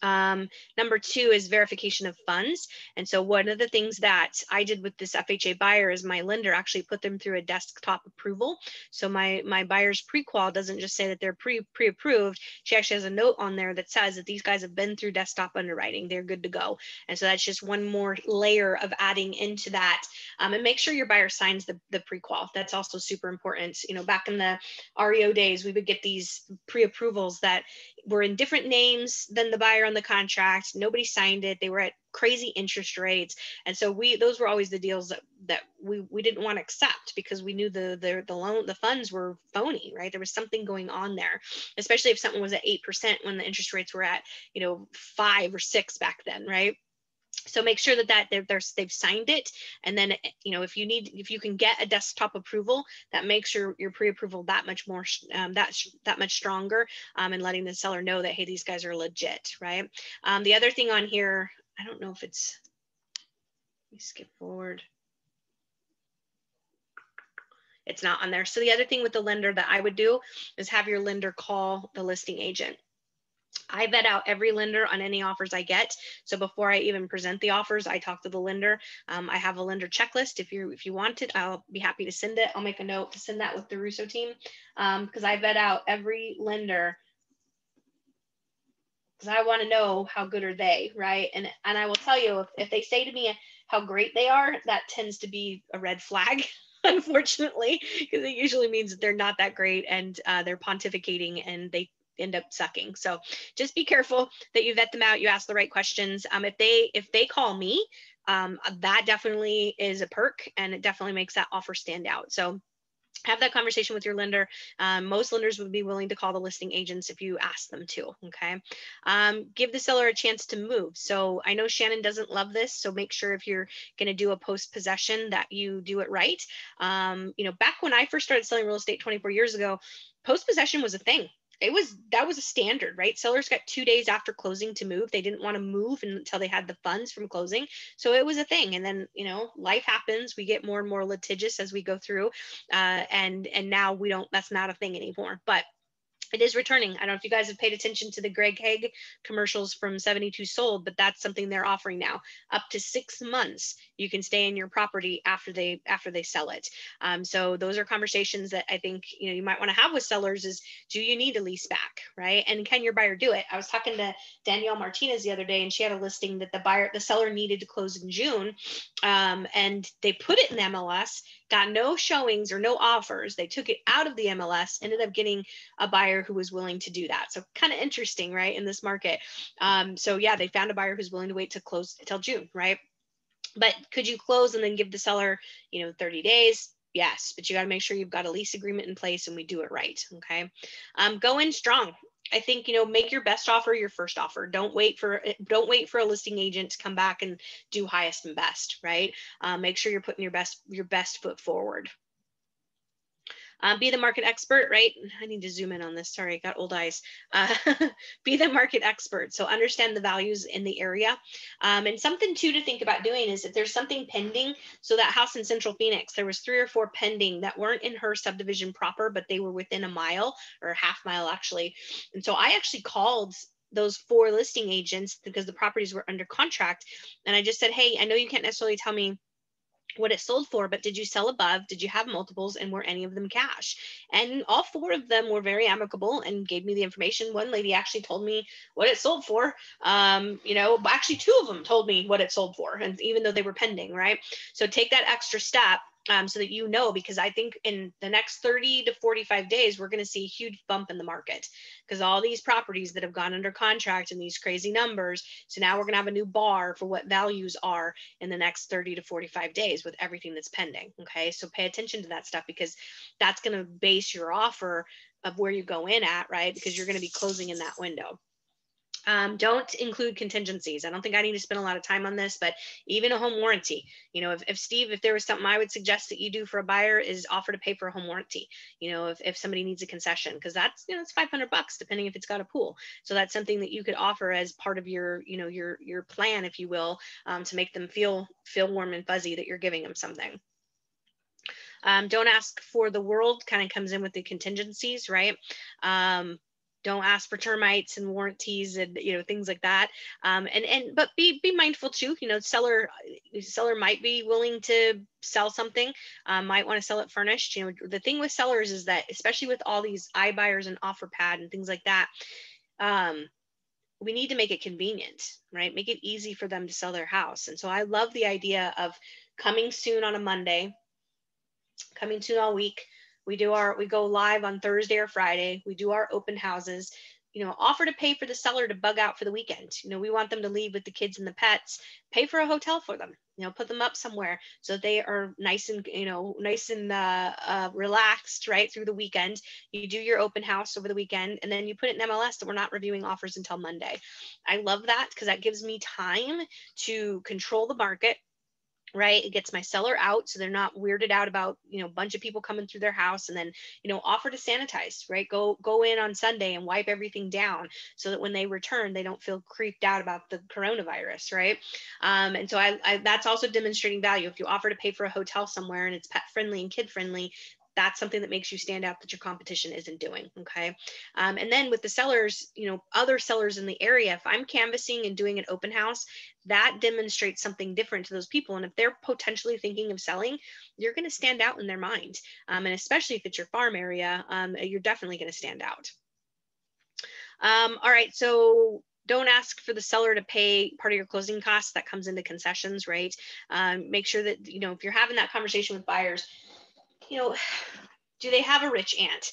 Number 2 is verification of funds. And so one of the things that I did with this FHA buyer is my lender actually put them through a desktop approval. So my buyer's pre-qual doesn't just say that they're pre-approved. She actually has a note on there that says that these guys have been through desktop underwriting. They're good to go. And so that's just one more layer of adding into that. And make sure your buyer signs the pre-qual. That's also super important. Back in the REO days, we would get these pre-approvals that were in different names than the buyer on the contract. Nobody signed it. They were at crazy interest rates. And so those were always the deals that we didn't want to accept, because we knew the funds were phony, right? There was something going on there, especially if something was at 8% when the interest rates were at, 5 or 6 back then, right? So make sure that they've signed it. And then, if you can get a desktop approval, that makes your pre-approval that much more, that much stronger, and letting the seller know that, hey, these guys are legit, right? The other thing on here, I don't know if it's, let me skip forward. It's not on there. So the other thing with the lender that I would do is have your lender call the listing agent. I vet out every lender on any offers I get. So before I even present the offers, I talk to the lender. I have a lender checklist. If you want it, I'll be happy to send it. I'll make a note to send that with the Russo team, because I vet out every lender, because I want to know how good are they, right? And I will tell you, if they say to me how great they are, that tends to be a red flag. Unfortunately, because it usually means that they're not that great, and they're pontificating and they end up sucking. So just be careful that you vet them out, you ask the right questions. If they call me, that definitely is a perk, and it definitely makes that offer stand out. So have that conversation with your lender. Most lenders would be willing to call the listing agents if you ask them to, okay? Give the seller a chance to move. So I know Shannon doesn't love this, so make sure if you're gonna do a post-possession that you do it right. Back when I first started selling real estate 24 years ago, post-possession was a thing. That was a standard, right? Sellers got 2 days after closing to move. They didn't want to move until they had the funds from closing. So it was a thing. And then, life happens. We get more and more litigious as we go through. And now that's not a thing anymore. But It is returning. I don't know if you guys have paid attention to the Greg Haig commercials from 72 Sold, but that's something they're offering now. Up to 6 months, you can stay in your property after they sell it. So those are conversations that I think you might want to have with sellers: is, do you need a lease back, right? And can your buyer do it? I was talking to Danielle Martinez the other day, and she had a listing that the seller needed to close in June, and they put it in the MLS, got no showings or no offers. They took it out of the MLS, ended up getting a buyer who was willing to do that. So kind of interesting, right, in this market. So yeah, they found a buyer who's willing to wait to close till June, right? But could you close and then give the seller, 30 days? Yes, but you got to make sure you've got a lease agreement in place and we do it right. Okay. Go in strong. I think, make your best offer your first offer. Don't wait for a listing agent to come back and do highest and best, right? Make sure you're putting your best foot forward. Be the market expert, right? I need to zoom in on this. Sorry, I got old eyes. Be the market expert. So understand the values in the area. And something too to think about doing is if there's something pending. So that house in Central Phoenix, there was 3 or 4 pending that weren't in her subdivision proper, but they were within a mile or a half mile actually. And so I actually called those 4 listing agents because the properties were under contract. And I just said, hey, I know you can't necessarily tell me what it sold for, but did you sell above? Did you have multiples? And were any of them cash? And all 4 of them were very amicable and gave me the information. One lady actually told me what it sold for. Actually 2 of them told me what it sold for, and even though they were pending, right? So take that extra step. So that because I think in the next 30 to 45 days, we're going to see a huge bump in the market because all these properties that have gone under contract and these crazy numbers. So now we're going to have a new bar for what values are in the next 30 to 45 days with everything that's pending. Okay. So pay attention to that stuff because that's going to base your offer of where you go in at, right? Because you're going to be closing in that window. Don't include contingencies. I don't think I need to spend a lot of time on this, but even a home warranty, if Steve, if there was something I would suggest that you do for a buyer is offer to pay for a home warranty, if somebody needs a concession, because that's, it's $500 depending if it's got a pool. So that's something that you could offer as part of your, your plan, if you will, to make them feel warm and fuzzy that you're giving them something. Don't ask for the world kind of comes in with the contingencies, right? Don't ask for termites and warranties and things like that. But be mindful too. Seller might be willing to sell something, might want to sell it furnished. The thing with sellers is that, especially with all these iBuyers and OfferPad and things like that, we need to make it convenient, right? Make it easy for them to sell their house. And so I love the idea of coming soon on a Monday, coming soon all week. We go live on Thursday or Friday. We do our open houses, offer to pay for the seller to bug out for the weekend. We want them to leave with the kids and the pets, pay for a hotel for them, put them up somewhere so they are nice and relaxed right through the weekend. You do your open house over the weekend and then you put it in MLS that we're not reviewing offers until Monday. I love that because that gives me time to control the market. Right. It gets my seller out so they're not weirded out about, a bunch of people coming through their house, and then, offer to sanitize, right? Go in on Sunday and wipe everything down so that when they return, they don't feel creeped out about the coronavirus. Right. And so I that's also demonstrating value. If you offer to pay for a hotel somewhere and it's pet friendly and kid friendly, that's something that makes you stand out that your competition isn't doing. Okay. And then with the sellers, other sellers in the area, if I'm canvassing and doing an open house, that demonstrates something different to those people. And if they're potentially thinking of selling, you're going to stand out in their mind. And especially if it's your farm area, you're definitely going to stand out. All right. So don't ask for the seller to pay part of your closing costs. That comes into concessions, right? Make sure that, if you're having that conversation with buyers, do they have a rich aunt?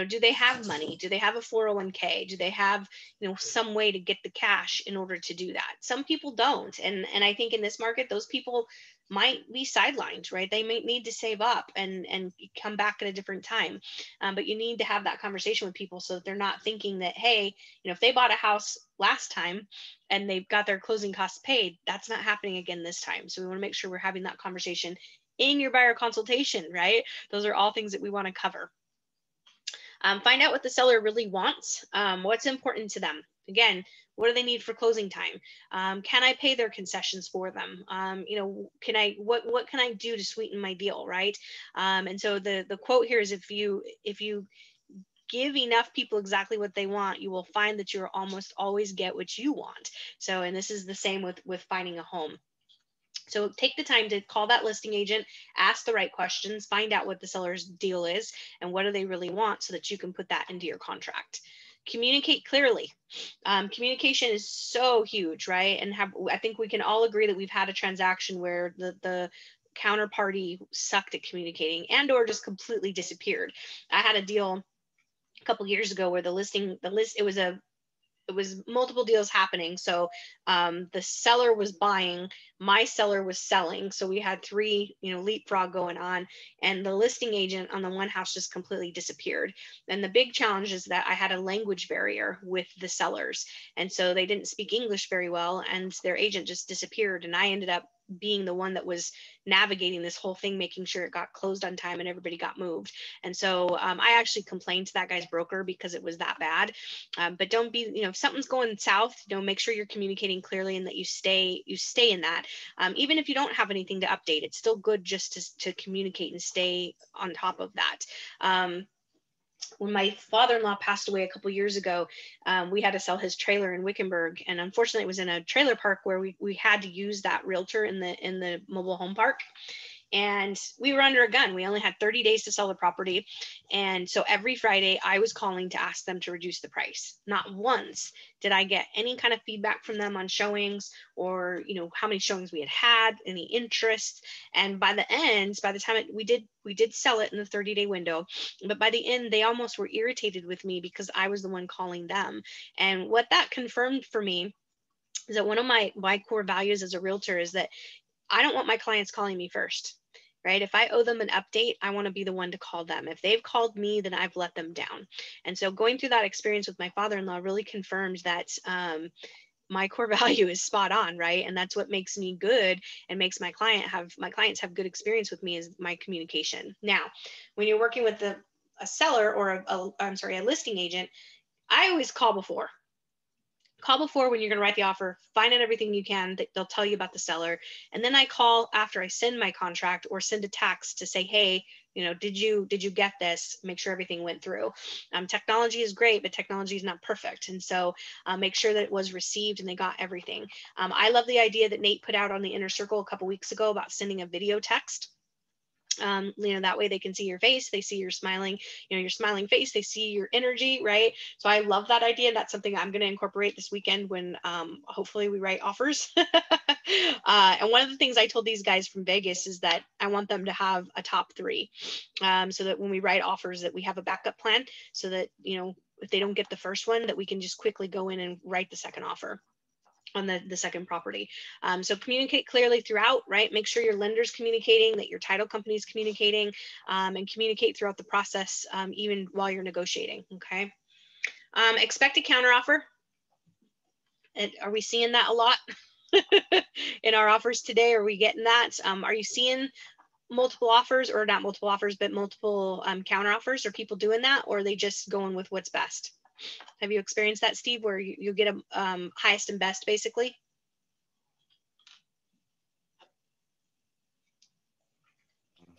Do they have money? Do they have a 401k? Do they have, some way to get the cash in order to do that? Some people don't. And I think in this market, those people might be sidelined, right? They might need to save up and come back at a different time. But you need to have that conversation with people so that they're not thinking that, hey, if they bought a house last time and they've got their closing costs paid, that's not happening again this time. So we want to make sure we're having that conversation in your buyer consultation, right? Those are all things that we want to cover. Find out what the seller really wants, what's important to them. Again, what do they need for closing time? Can I pay their concessions for them? What can I do to sweeten my deal, right? And so the quote here is if you give enough people exactly what they want, you will find that you'll almost always get what you want. So, and this is the same with finding a home. So take the time to call that listing agent, ask the right questions, find out what the seller's deal is and what do they really want so that you can put that into your contract. Communicate clearly. Communication is so huge, right? And I think we can all agree that we've had a transaction where the counterparty sucked at communicating and or just completely disappeared. I had a deal a couple years ago where it was multiple deals happening. So the seller was buying, my seller was selling. So we had three, leapfrog going on, and the listing agent on the one house just completely disappeared. And the big challenge is that I had a language barrier with the sellers. And so they didn't speak English very well, and their agent just disappeared. And I ended up being the one that was navigating this whole thing, making sure it got closed on time and everybody got moved. And so I actually complained to that guy's broker because it was that bad. But don't be, if something's going south, make sure you're communicating clearly and that you stay in that. Even if you don't have anything to update, it's still good just to communicate and stay on top of that. When my father-in-law passed away a couple years ago, we had to sell his trailer in Wickenburg, and unfortunately, it was in a trailer park where we had to use that realtor in the mobile home park. And we were under a gun. We only had 30 days to sell the property. And so every Friday I was calling to ask them to reduce the price. Not once did I get any kind of feedback from them on showings or, how many showings we had, any interest. And by the time we did sell it in the 30-day window, but by the end, they almost were irritated with me because I was the one calling them. And what that confirmed for me is that one of my core values as a realtor is that I don't want my clients calling me first, right? If I owe them an update, I want to be the one to call them. If they've called me, then I've let them down. And so going through that experience with my father-in-law really confirmed that my core value is spot on, right? And that's what makes me good and makes my clients have good experience with me is my communication. Now, when you're working with a seller or a listing agent, I always call before when you're going to write the offer, find out everything you can that they'll tell you about the seller. And then I call after I send my contract or send a text to say, hey, did you get this? Make sure everything went through. Technology is great, but technology is not perfect. And so make sure that it was received and they got everything. I love the idea that Nate put out on the Inner Circle a couple weeks ago about sending a video text. That way they can see your face, they see your smiling face, they see your energy, right? So I love that idea. That's something I'm going to incorporate this weekend when hopefully we write offers. And one of the things I told these guys from Vegas is that I want them to have a top 3 so that when we write offers that we have a backup plan so that, if they don't get the first one, that we can just quickly go in and write the second offer on the second property. So communicate clearly throughout, right? Make sure your lender's communicating, that your title company is communicating, and communicate throughout the process, even while you're negotiating, okay? Expect a counteroffer. And are we seeing that a lot in our offers today? Are we getting that? Are you seeing multiple offers, or not multiple offers, but multiple counteroffers? Are people doing that, or are they just going with what's best? Have you experienced that, Steve, where you get a highest and best, basically?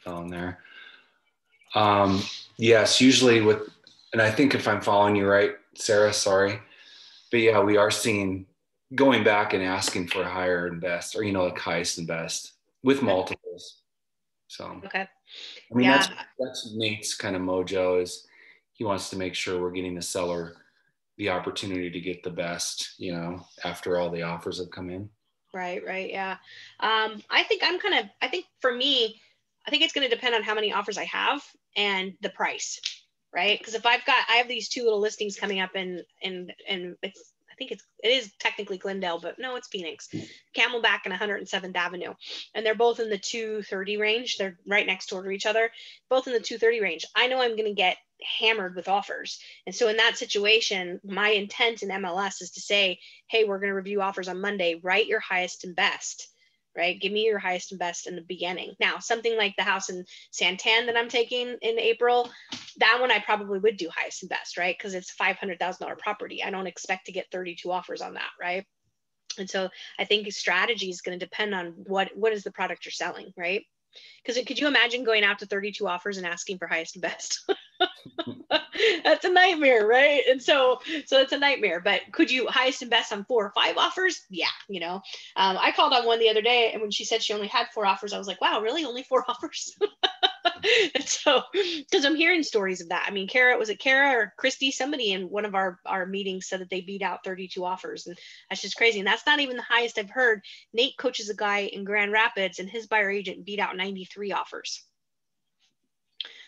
On there. Yes, usually and I think if I'm following you right, Sarah, sorry, but yeah, we are seeing going back and asking for a higher and best, or, like highest and best with multiples. So, okay. I mean, yeah. That's Nate's kind of mojo, is he wants to make sure we're getting the seller the opportunity to get the best, after all the offers have come in. Right. Yeah. I think for me, I think it's going to depend on how many offers I have and the price, right? Because if I have these 2 little listings coming up and it's, I think it is technically Glendale, but no, it's Phoenix, Camelback and 107th Avenue. And they're both in the 230 range. They're right next door to each other, both in the 230 range. I know I'm going to get hammered with offers. And so in that situation, my intent in MLS is to say, hey, we're going to review offers on Monday, write your highest and best, right? Give me your highest and best in the beginning. Now, something like the house in Santan that I'm taking in April, that one I probably would do highest and best, right? Because it's $500,000 property. I don't expect to get 32 offers on that, right? And so I think strategy is going to depend on what is the product you're selling, right? Because could you imagine going out to 32 offers and asking for highest and best? That's a nightmare, right? And so it's a nightmare. But could you highest and best on 4 or 5 offers? Yeah, I called on one the other day, and when she said she only had 4 offers, I was like, wow, really? Only 4 offers? And so, because I'm hearing stories of that. I mean, was it Kara or Christy? Somebody in one of our meetings said that they beat out 32 offers, and that's just crazy. And that's not even the highest I've heard. Nate coaches a guy in Grand Rapids, and his buyer agent beat out 93 offers.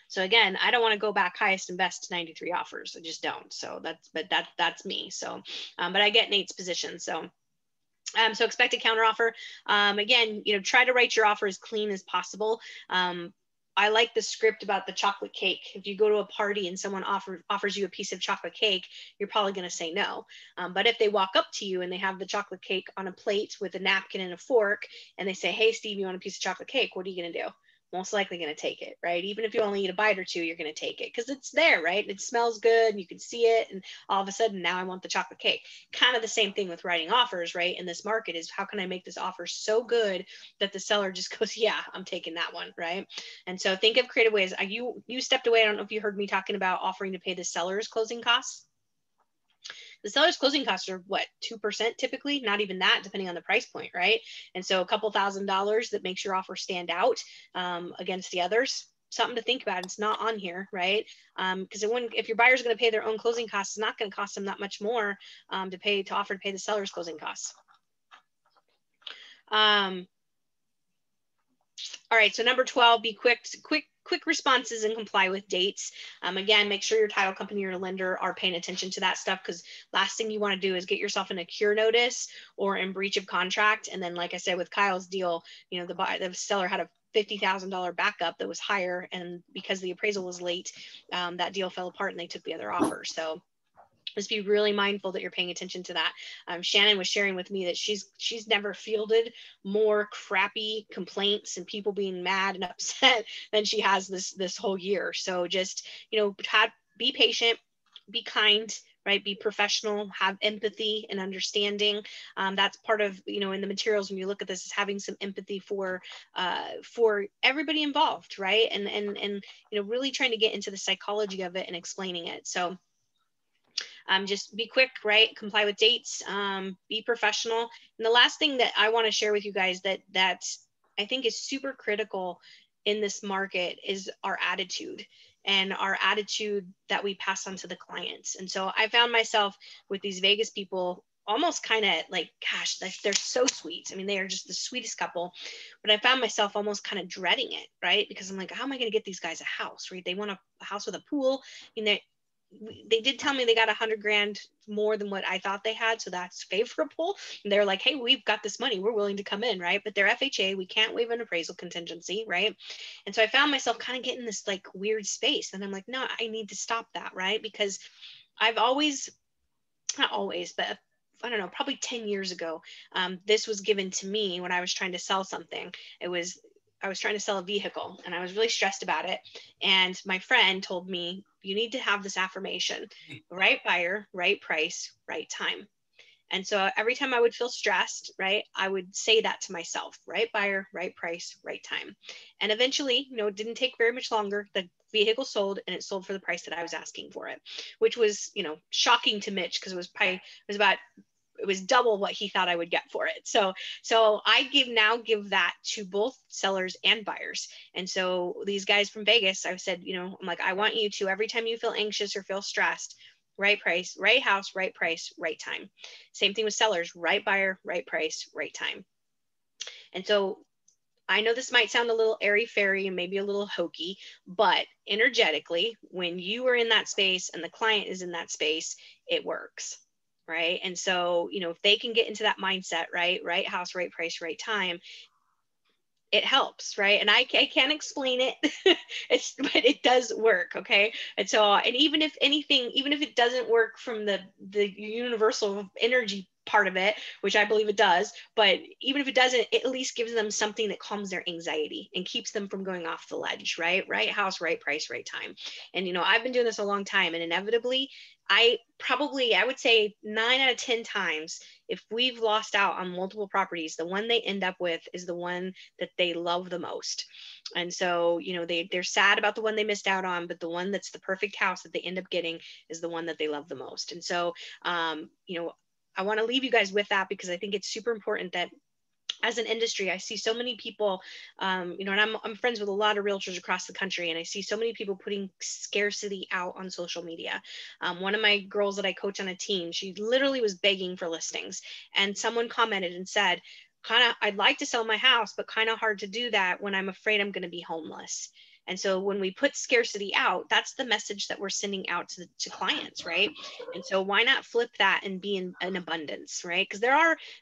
So again, I don't want to go back highest and best to 93 offers. I just don't. So that's me. So, but I get Nate's position. So. So expect a counter offer. Again, try to write your offer as clean as possible. I like the script about the chocolate cake. If you go to a party and someone offers you a piece of chocolate cake, you're probably going to say no. But if they walk up to you and they have the chocolate cake on a plate with a napkin and a fork, and they say, hey, Steve, you want a piece of chocolate cake? What are you going to do? Most likely going to take it, right? Even if you only eat a bite or two, you're going to take it because it's there, right? It smells good. You can see it. And all of a sudden now I want the chocolate cake. Kind of the same thing with writing offers, right? In this market is how can I make this offer so good that the seller just goes, yeah, I'm taking that one, right? And so think of creative ways. You stepped away. I don't know if you heard me talking about offering to pay the seller's closing costs. The seller's closing costs are what, 2% typically, not even that, depending on the price point, right? And so a couple $1,000s that makes your offer stand out against the others, something to think about. It's not on here, right? Because if your buyer's going to pay their own closing costs, it's not going to cost them that much more to offer to pay the seller's closing costs. All right, so number 12, be quick responses and comply with dates. Again, make sure your title company or lender are paying attention to that stuff, because last thing you want to do is get yourself in a cure notice or in breach of contract. And then, like I said, with Kyle's deal, the seller had a $50,000 backup that was higher, and because the appraisal was late, that deal fell apart and they took the other offer. So just be really mindful that you're paying attention to that. Shannon was sharing with me that she's never fielded more crappy complaints and people being mad and upset than she has this whole year. So just, be patient, be kind, right? Be professional, have empathy and understanding. That's part of, in the materials, when you look at this, is having some empathy for everybody involved, right? And really trying to get into the psychology of it and explaining it. So just be quick, right? Comply with dates, be professional. And the last thing that I want to share with you guys that I think is super critical in this market is our attitude, and our attitude that we pass on to the clients. And so I found myself with these Vegas people almost kind of like, gosh, they're so sweet. I mean, they are just the sweetest couple, but I found myself almost kind of dreading it, right? Because I'm like, how am I going to get these guys a house, right? They want a house with a pool. I mean, they did tell me they got $100,000 more than what I thought they had. So that's favorable. And they're like, hey, we've got this money. We're willing to come in, right? But they're FHA. We can't waive an appraisal contingency, right? And so I found myself kind of getting this like weird space. And I'm like, no, I need to stop that, right? Because I've always, not always, but I don't know, probably 10 years ago, this was given to me when I was trying to sell something. I was trying to sell a vehicle and I was really stressed about it. And my friend told me, you need to have this affirmation: right buyer, right price, right time. And so every time I would feel stressed, right, I would say that to myself: right buyer, right price, right time. And eventually, it didn't take very much longer. The vehicle sold, and it sold for the price that I was asking for it, which was, shocking to Mitch, because it was double what he thought I would get for it. So I give that to both sellers and buyers. And so these guys from Vegas, I said, I'm like, I want you to, every time you feel anxious or feel stressed, right price, right house, right price, right time. Same thing with sellers: right buyer, right price, right time. And so I know this might sound a little airy-fairy and maybe a little hokey, but energetically, when you are in that space and the client is in that space, it works. Right. And so, if they can get into that mindset, right house, right price, right time, it helps. Right. And I can't explain it, but it does work. Okay. And so, and even if it doesn't work from the universal energy part of it, which I believe it does. But even if it doesn't, it at least gives them something that calms their anxiety and keeps them from going off the ledge, right? Right house, right price, right time. And, you know, I've been doing this a long time, and inevitably, I would say 9 out of 10 times, if we've lost out on multiple properties, the one they end up with is the one that they love the most. And so, you know, they're sad about the one they missed out on, but the one that's the perfect house that they end up getting is the one that they love the most. And so, you know, I want to leave you guys with that, because I think it's super important that as an industry, I see so many people, you know, and I'm friends with a lot of realtors across the country, and I see so many people putting scarcity out on social media. One of my girls that I coach on a team, she literally was begging for listings, and someone commented and said, I'd like to sell my house, but kind of hard to do that when I'm afraid I'm going to be homeless. And so when we put scarcity out, that's the message that we're sending out to clients, right? And so why not flip that and be in abundance, right? Because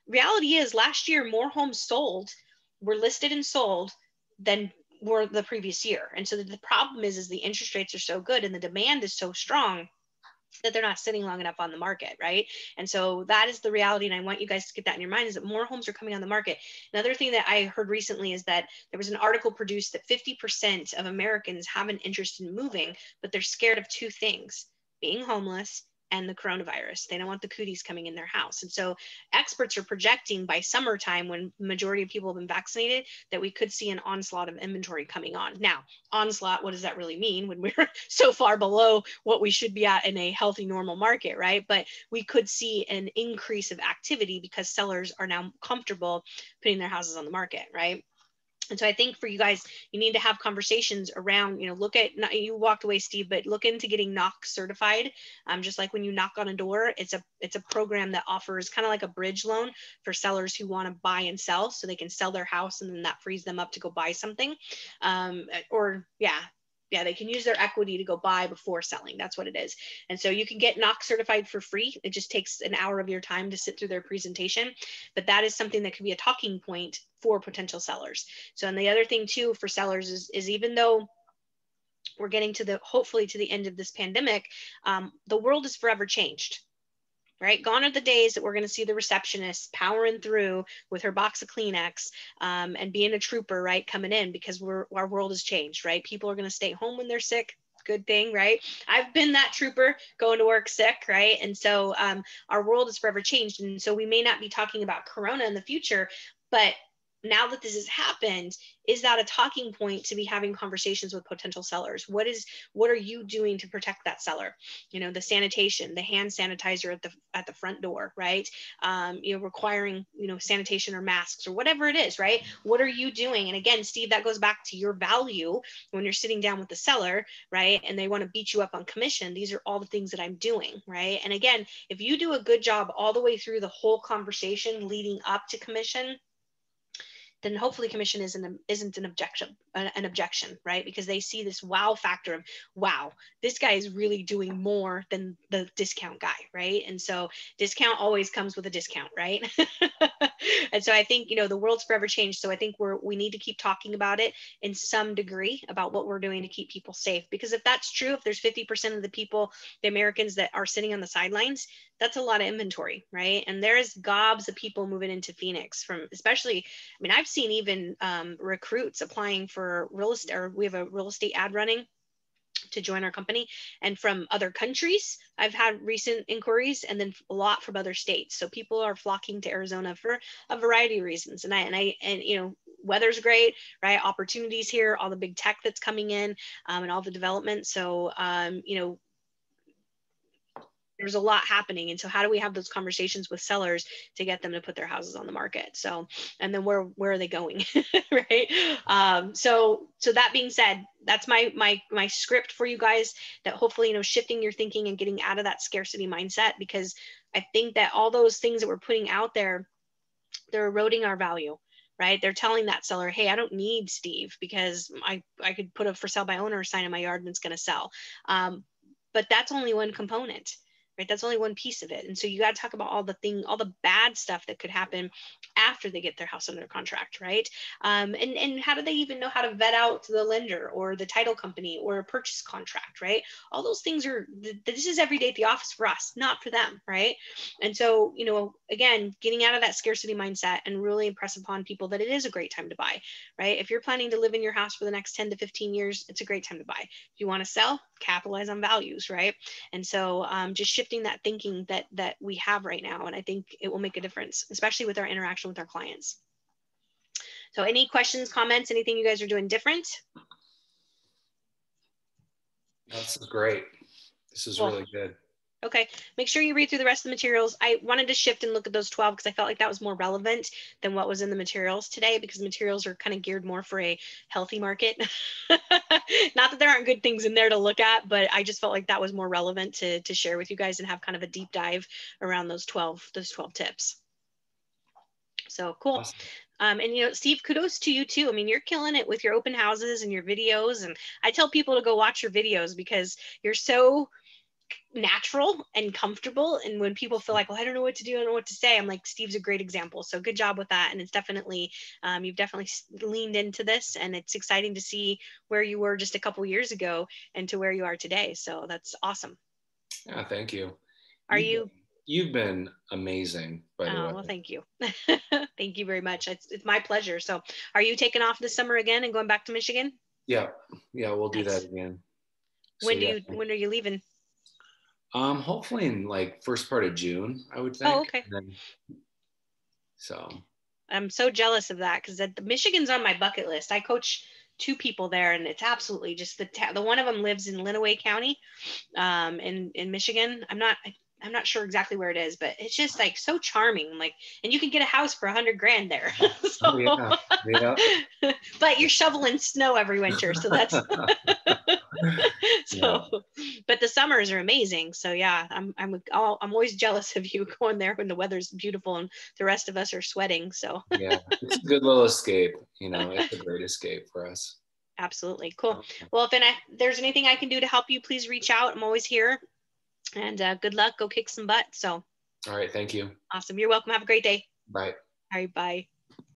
reality is, last year, more homes were listed and sold than were the previous year. And so the problem is the interest rates are so good and the demand is so strong that they're not sitting long enough on the market, right? And so that is the reality, and I want you guys to get that in your mind, is that more homes are coming on the market. Another thing that I heard recently is that there was an article produced that 50% of Americans have an interest in moving, but they're scared of two things: being homeless and the coronavirus. They don't want the cooties coming in their house. And so experts are projecting by summertime, when the majority of people have been vaccinated, that we could see an onslaught of inventory coming on. Now, onslaught, what does that really mean when we're so far below what we should be at in a healthy, normal market, right? But we could see an increase of activity because sellers are now comfortable putting their houses on the market, right? And so I think for you guys, you need to have conversations around, you know, look at, not, you walked away, Steve, but look into getting knock certified. Just like when you knock on a door, it's a program that offers kind of like a bridge loan for sellers who want to buy and sell, so they can sell their house and then that frees them up to go buy something. They can use their equity to go buy before selling. That's what it is. And so you can get knock certified for free. It just takes an hour of your time to sit through their presentation. But that is something that can be a talking point for potential sellers. So, and the other thing too for sellers is even though we're getting hopefully to the end of this pandemic, the world is forever changed. Right? Gone are the days that we're going to see the receptionist powering through with her box of Kleenex and being a trooper, right? Coming in, because our world has changed, right? People are going to stay home when they're sick. Good thing, right? I've been that trooper going to work sick, right? And so our world is forever changed. And so we may not be talking about Corona in the future, but now that this has happened, is that a talking point to be having conversations with potential sellers? What are you doing to protect that seller? You know, the sanitation, the hand sanitizer at the front door, right? Requiring, sanitation or masks or whatever it is, right? What are you doing? And again, Steve, that goes back to your value when you're sitting down with the seller, right? And they want to beat you up on commission. These are all the things that I'm doing, right? And again, if you do a good job all the way through the whole conversation leading up to commission, then hopefully commission isn't an objection, right? Because they see this wow factor of, wow, this guy is really doing more than the discount guy, right? And so discount always comes with a discount, right? And so I think, the world's forever changed. So I think we need to keep talking about it in some degree about what we're doing to keep people safe. Because if that's true, if there's 50% of the people, the Americans that are sitting on the sidelines, that's a lot of inventory, right? And there's gobs of people moving into Phoenix I've seen even recruits applying for real estate, or we have a real estate ad running to join our company, and from other countries. I've had recent inquiries, and then a lot from other states. So people are flocking to Arizona for a variety of reasons. And weather's great, right? Opportunities here, all the big tech that's coming in, and all the development. So, there's a lot happening. And so how do we have those conversations with sellers to get them to put their houses on the market? So, and then where are they going? Right. So that being said, that's my script for you guys, that hopefully, shifting your thinking and getting out of that scarcity mindset, because I think that all those things that we're putting out there, they're eroding our value. Right? They're telling that seller, hey, I don't need Steve because I could put a for sale by owner sign in my yard and it's going to sell. But that's only one component. right? That's only one piece of it. And so you got to talk about all the bad stuff that could happen after they get their house under contract, right? And how do they even know how to vet out the lender or the title company or a purchase contract, right? All those things this is every day at the office for us, not for them, right? And so, again, getting out of that scarcity mindset and really impress upon people that it is a great time to buy, right? If you're planning to live in your house for the next 10 to 15 years, it's a great time to buy. If you want to sell, capitalize on values, right? And so just shifting that thinking that we have right now. And I think it will make a difference, especially with our interaction with our clients. So any questions, comments, anything you guys are doing different? This is great. This is really good. Okay, make sure you read through the rest of the materials. I wanted to shift and look at those 12 because I felt like that was more relevant than what was in the materials today, because the materials are kind of geared more for a healthy market. Not that there aren't good things in there to look at, but I just felt like that was more relevant to share with you guys and have kind of a deep dive around those 12 tips. So cool. Awesome. And Steve, kudos to you too. I mean, you're killing it with your open houses and your videos. And I tell people to go watch your videos because you're so natural and comfortable. And when people feel like, well, I don't know what to do, I don't know what to say, I'm like, Steve's a great example. So good job with that. And it's definitely, you've definitely leaned into this, and it's exciting to see where you were just a couple years ago and to where you are today. So that's awesome. Yeah, thank you. You've been amazing, by the way. Well, thank you. Thank you very much. It's my pleasure. So are you taking off this summer again and going back to Michigan? Yeah, we'll do that again. When are you leaving? Hopefully in like first part of June, I would think. Oh, okay. So I'm so jealous of that, because Michigan's on my bucket list. I coach 2 people there, and it's absolutely just the one of them lives in Lenawee County, in Michigan. I'm not sure exactly where it is, but it's just like so charming. Like, and you can get a house for $100,000 there. So, yeah. But you're shoveling snow every winter, so that's But the summers are amazing. So yeah, I'm always jealous of you going there when the weather's beautiful and the rest of us are sweating. So yeah, it's a good little escape. It's a great escape for us. Absolutely. Cool. Well, if there's anything I can do to help you, please reach out. I'm always here. And good luck. Go kick some butt. So. All right. Thank you. Awesome. You're welcome. Have a great day. Bye. All right. Bye.